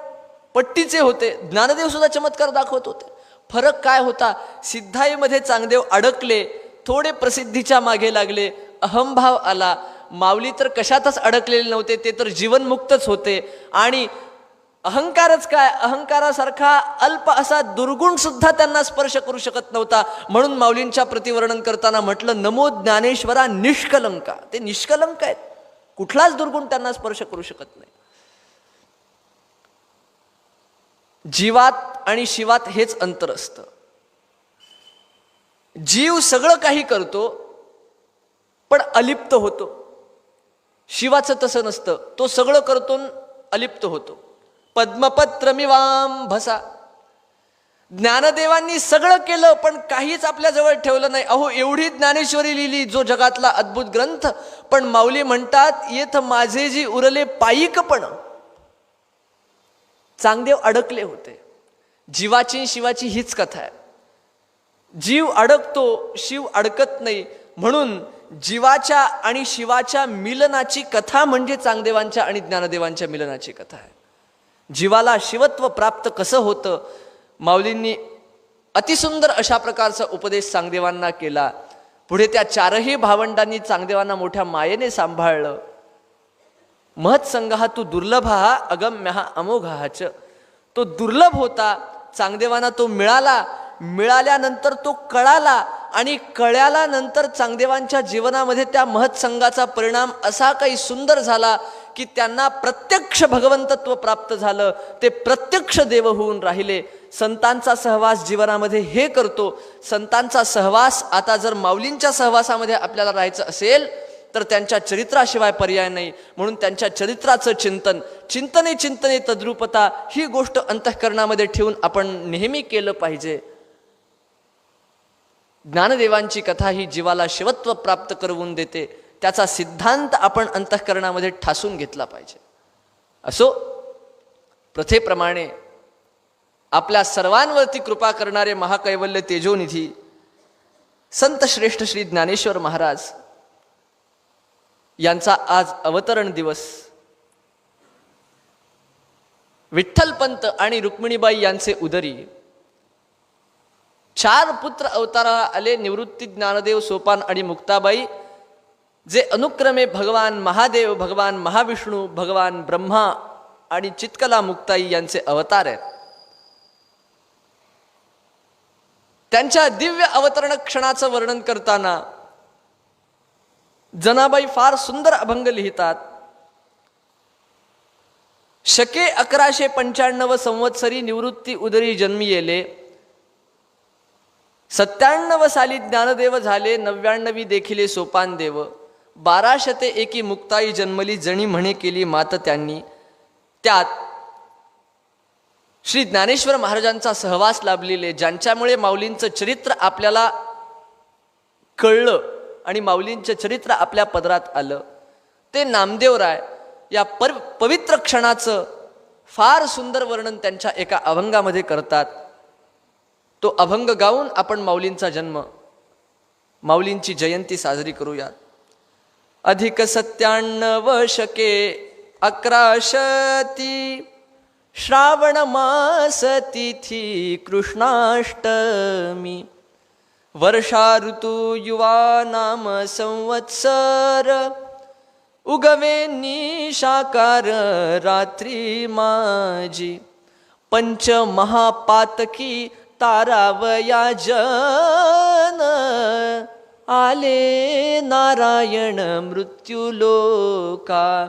पट्टीचे होते, ज्ञानदेव सुद्धा चमत्कार दाखवत होते. फरक काय होता, सिद्धाईमध्ये चांगदेव अडकले, थोडे प्रसिद्धीच्या मागे लागले, अहंभाव आला. माऊली तर कशातच अडकलेले नव्हते, ते तर जीवनमुक्तच होते. आणि अहंकारच काय, अहंकारासारखा अल्प असा दुर्गुण सुद्धा त्यांना स्पर्श करू शकत नव्हता. म्हणून माऊलींच्या प्रतिवर्णन करताना म्हटलं, नमो ज्ञानेश्वरा निष्कलंका. ते निष्कलंक आहेत, कुठलाच दुर्गुण त्यांना स्पर्श करू शकत नाही. जीवात आणि शिवात हेच अंतर असतं. जीव सगळं काही करतो पण अलिप्त होतो. शिवाचं तसं नसतं, तो सगळं करतो अलिप्त होतो. पद्मपत्रमिवाम भसा. ज्ञानदेवांनी सगळं केलं पण काहीच आपल्या जवळ ठेवलं नाही. अहो, एवढी ज्ञानेश्वरी लिहिली, जो जगातला अद्भुत ग्रंथ, पण माऊली म्हणतात, येथ माझे जी उरले पायिकपण. चांगदेव अडकले होते. जीवाची शिवाची हीच कथा आहे. जीव अडकतो, शिव अडकत नाही. म्हणून जीवाच्या आणि शिवाच्या मिलनाची कथा म्हणजे चांगदेवांच्या आणि ज्ञानदेवांच्या मिलनाची कथा आहे. जीवाला शिवत्व प्राप्त कसं होतं, माऊलींनी अतिसुंदर अशा प्रकारचा उपदेश चांगदेवांना केला. पुढे त्या चारही भावंडांनी चांगदेवांना मोठ्या मायेने सांभाळलं. महत्संग हा तू दुर्लभ हा अगम्य हा अमोघाच. तो दुर्लभ होता, चांगदेवांना तो मिळाला. मिळाल्यानंतर तो कळाला आणि कळल्यानंतर चांगदेवांच्या जीवनामध्ये त्या महत्संगाचा परिणाम असा काही सुंदर झाला की त्यांना प्रत्यक्ष भगवंतत्व प्राप्त झालं. ते प्रत्यक्ष देव होऊन राहिले. संतांचा सहवास जीवनामध्ये हे करतो. संतांचा सहवास आता जर माऊलींच्या सहवासामध्ये आपल्याला राहायचं असेल तर त्यांच्या चरित्राशिवाय पर्याय नाही. म्हणून त्यांच्या चरित्राचं चिंतन, चिंतने तद्रूपता ही गोष्ट अंतःकरणामध्ये ठेवून आपण नेहमी केलं पाहिजे. ज्ञानदेवांची कथा ही जीवाला शिवत्व प्राप्त करवून देते. त्याचा सिद्धांत आपण अंतःकरणामध्ये ठासून घेतला पाहिजे. असो, प्रथेप्रमाणे आपल्या सर्वांवरती कृपा करणारे महाकैवल्य तेजोनिधी संत श्रेष्ठ श्री ज्ञानेश्वर महाराज यांचा आज अवतरण दिवस. विठ्ठलपंत आणि रुक्मिणीबाई यांचे उदरी 4 पुत्र अवताराला आले. निवृत्ती, ज्ञानदेव, सोपान आणि मुक्ताबाई, जे अनुक्रमे भगवान महादेव, भगवान महाविष्णू, भगवान ब्रह्मा आणि चित्कला मुक्ताई यांचे अवतार आहेत. त्यांच्या दिव्य अवतरण क्षणाचं वर्णन करताना जनाबाई फार सुंदर अभंग लिहितात. शके 1195 संवत्सरी निवृत्ती उदरी जन्मी येले. 97 साली ज्ञानदेव झाले. 99 देखिले सोपान देव. 1201 मुक्ताई जन्मली. जणी म्हणे केली मात त्यांनी. त्यात श्री ज्ञानेश्वर महाराजांचा सहवास लाभलेले, ज्यांच्यामुळे माऊलींचं चरित्र आपल्याला कळलं आणि माऊलींचं चरित्र आपल्या पदरात आलं, ते नामदेवराय या पवित्र क्षणाचं फार सुंदर वर्णन त्यांच्या एका अभंगामध्ये करतात. तो अभंग गाऊन आपण माऊलींचा जन्म, माऊलींची जयंती साजरी करूयात. अधिक 97 शके 11 श्रावण मास तिथी कृष्णाष्टमी. वर्षा ऋतू युवा नाम संवत्सर. उगवे निशाकार रात्री माझी. पंच महापातकी तारावया जन. आले नारायण मृत्युलोका.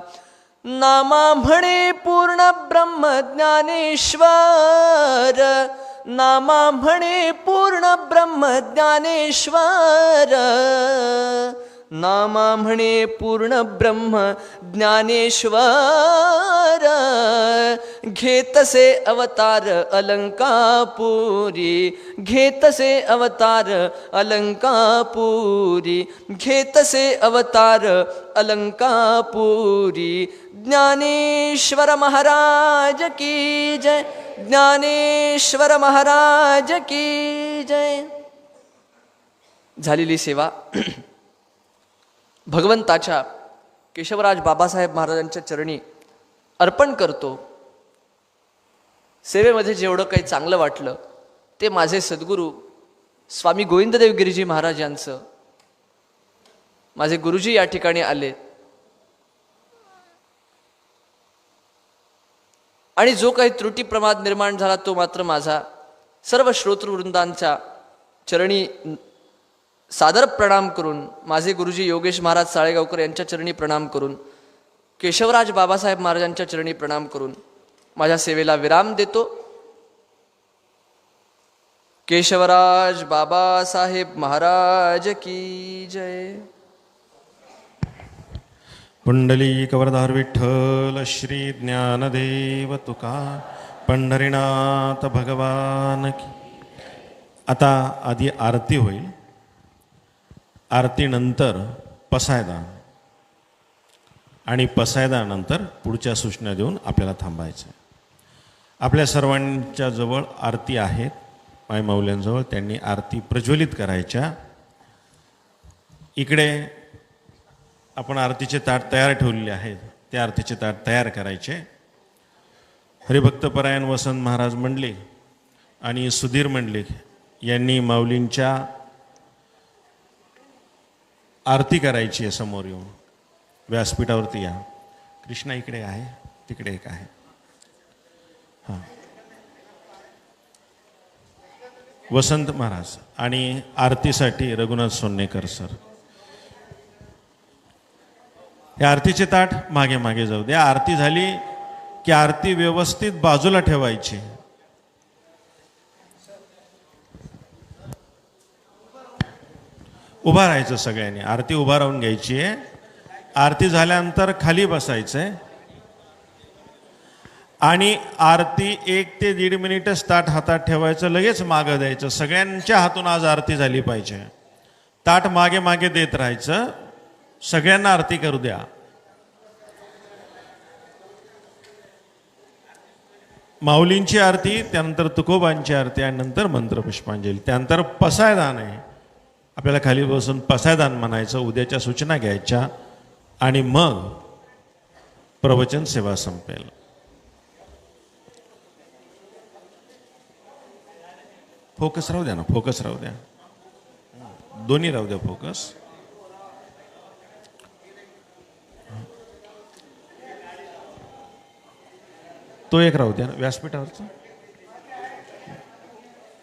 नामा म्हणे पूर्ण ब्रह्म ज्ञानेश्वर. नामा म्हणे पूर्ण ब्रह्म ज्ञानेश्वर. नामा म्हणे पूर्ण ब्रह्म ज्ञानेश्वर. घेतसे अवतार अलंकापुरी. घेतसे अवतार अलंकापुरी. घेतसे अवतार अलंकापुरी. ज्ञानेश्वर महाराज की जय. ज्ञानेश्वर महाराज की जय. झालेली सेवा भगवंताच्या केशवराज बाबासाहेब महाराजांच्या चरणी अर्पण करतो. सेवेमध्ये जेवढं काही चांगलं वाटलं ते माझे सद्गुरू स्वामी गोविंददेव गिरीजी महाराज यांचं, माझे गुरुजी या ठिकाणी आले आणि जो काही त्रुटी प्रमाद निर्माण झाला तो मात्र माझा. सर्व श्रोतृवृंदांच्या चरणी सादर प्रणाम करून, माझे गुरुजी योगेश महाराज साळेगावकर यांच्या चरणी प्रणाम करून, केशवराज बाबासाहेब महाराजांच्या चरणी प्रणाम करून माझ्या सेवेला विराम देतो. केशवराज बाबासाहेब महाराज की जय. पुंडलिक वरदार विठ्ठल श्री ज्ञानदेव तुकार पंढरीनाथ भगवान की. आता आधी आरती होईल. आरतीनंतर पसायदान आणि पसायदानंतर पुढच्या सूचना देऊन आपल्याला थांबायचं आहे. आपल्या सर्वांच्या जवळ आरती आहेत. माय माऊल्यांजवळ त्यांनी आरती प्रज्वलित करायच्या. इकडे आपण आरतीचे ताट तयार ठेवलेले आहेत. ते आरतीचे ताट तयार करायचे. हरिभक्तपरायण वसंत महाराज मंडलिक आणि सुधीर मंडलिक यांनी माऊलींच्या आरती करायची आहे समोर येऊन. व्यासपीठावरती या. कृष्णा इकडे आहे, तिकडे एक आहे. हां, वसंत महाराज आणि आरतीसाठी रघुनाथ सोन्नेकर सर. हे आरतीचे ताट मागे मागे जाऊ द्या. आरती झाली की आरती व्यवस्थित बाजूला ठेवायची. उभा राहायचं सगळ्यांनी. आरती उभा राहून घ्यायची आहे. आरती झाल्यानंतर खाली बसायचंय आणि आरती 1 ते 1.5 मिनिटच ताट हातात ठेवायचं, लगेच मागं द्यायचं. सगळ्यांच्या हातून आज आरती झाली पाहिजे. ताट मागे मागे देत राहायचं. सगळ्यांना आरती करू द्या. माऊलींची आरती, त्यानंतर तुकोबांची आरती आणि नंतर मंत्रपुष्पांजली. त्यानंतर पसायदान आहे. आपल्याला खाली बसून पसायदान म्हणायचं, उद्याच्या सूचना घ्यायच्या आणि मग प्रवचन सेवा संपेल. फोकस राहू द्या ना, फोकस राहू द्या. दोन्ही राहू द्या फोकस. तो एक राहू द्या व्यासपीठावरचा.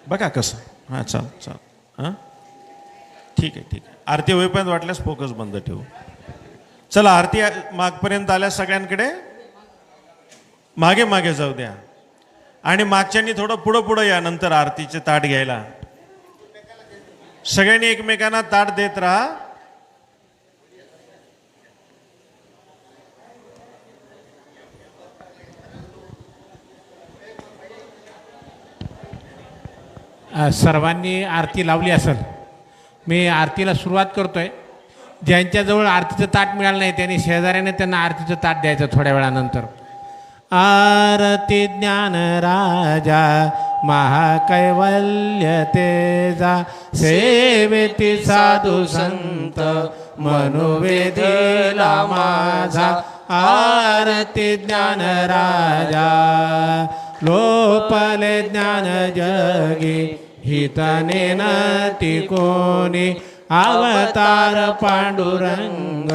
बघा कसं. हां, चाल चाल. हां, ठीक आहे ठीक आहे. आरती होईपर्यंत वाटल्यास फोकस बंद ठेवू. चला, आरती मागपर्यंत आल्या सगळ्यांकडे मागे मागे जाऊ द्या आणि मागच्यांनी थोडं पुढं पुढं या. नंतर आरतीचे ताट घ्यायला सगळ्यांनी एकमेकांना ताट देत राहा. सर्वांनी आरती लावली असेल. मी आरतीला सुरुवात करतोय. ज्यांच्याजवळ आरतीचं ताट मिळालं नाही त्यांनी शेजाऱ्याने त्यांना आरतीचं ताट द्यायचं थोड्या वेळानंतर. आरती ज्ञान राजा महाकैवल्य तेजा, सेवेती साधू संत मनोवेदिला माझा. आरती ज्ञान राजा लोपले ज्ञान जगी, हितने नती कोणी. अवतार पांडुरंग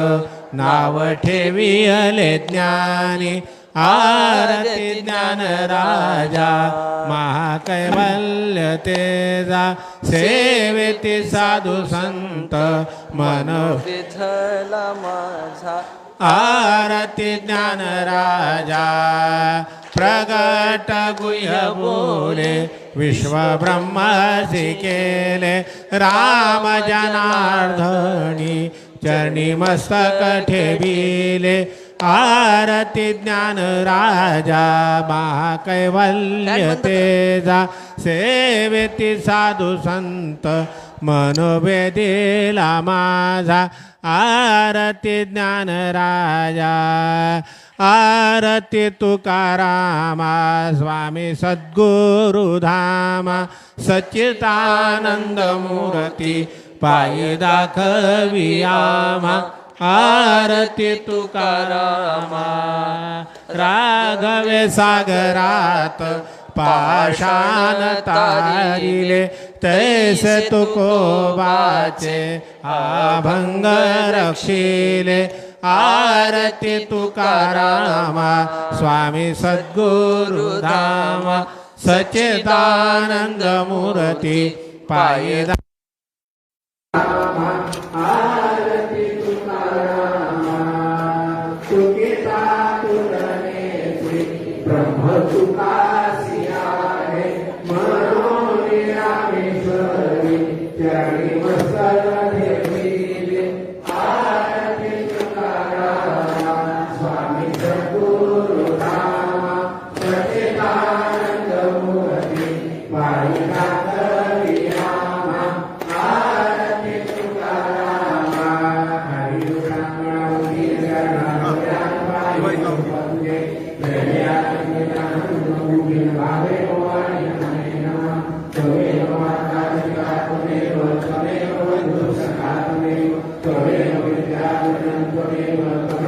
नाव ठेविले ज्ञानी. आरती ज्ञान राजा महाकैवल्य तेजा, सेवेती साधू संत मन विठला माझा. आरती ज्ञान राजा प्रगट गुह्य बोले, विश्व ब्रह्मासी केले. राम जनार्दनी चरणी मस्तक ठेविले. आरती ज्ञान राजा महाकैवल्य तेजा, सेवेती साधू संत मनोवेदिला माझा. आरती ज्ञान राजा आरती तुकारामा स्वामी सद्गुरुधामा. सच्चिदानंद मूर्ती पायी दाखवियामा. आरती तुकारामा राघवे सागरात पाषाण तारिले. तैसे तुकोबाचे अभंग रक्षिले. आरती तुकारामा स्वामी सद्गुरुधामा. सच्चिदानंद मूर्ती पायी आरती तुकारामा तुकिता तुरनेसी ब्रह्म तुकासी आहे. मनोनी रामेश्वरी चरणी मस्तक ठेविले. आरती तुकारामा स्वामी सद्गुरुधामा. सच्चिदानंद मूर्ती पायी दाखवियामा. आरती तुकारामा हरी राम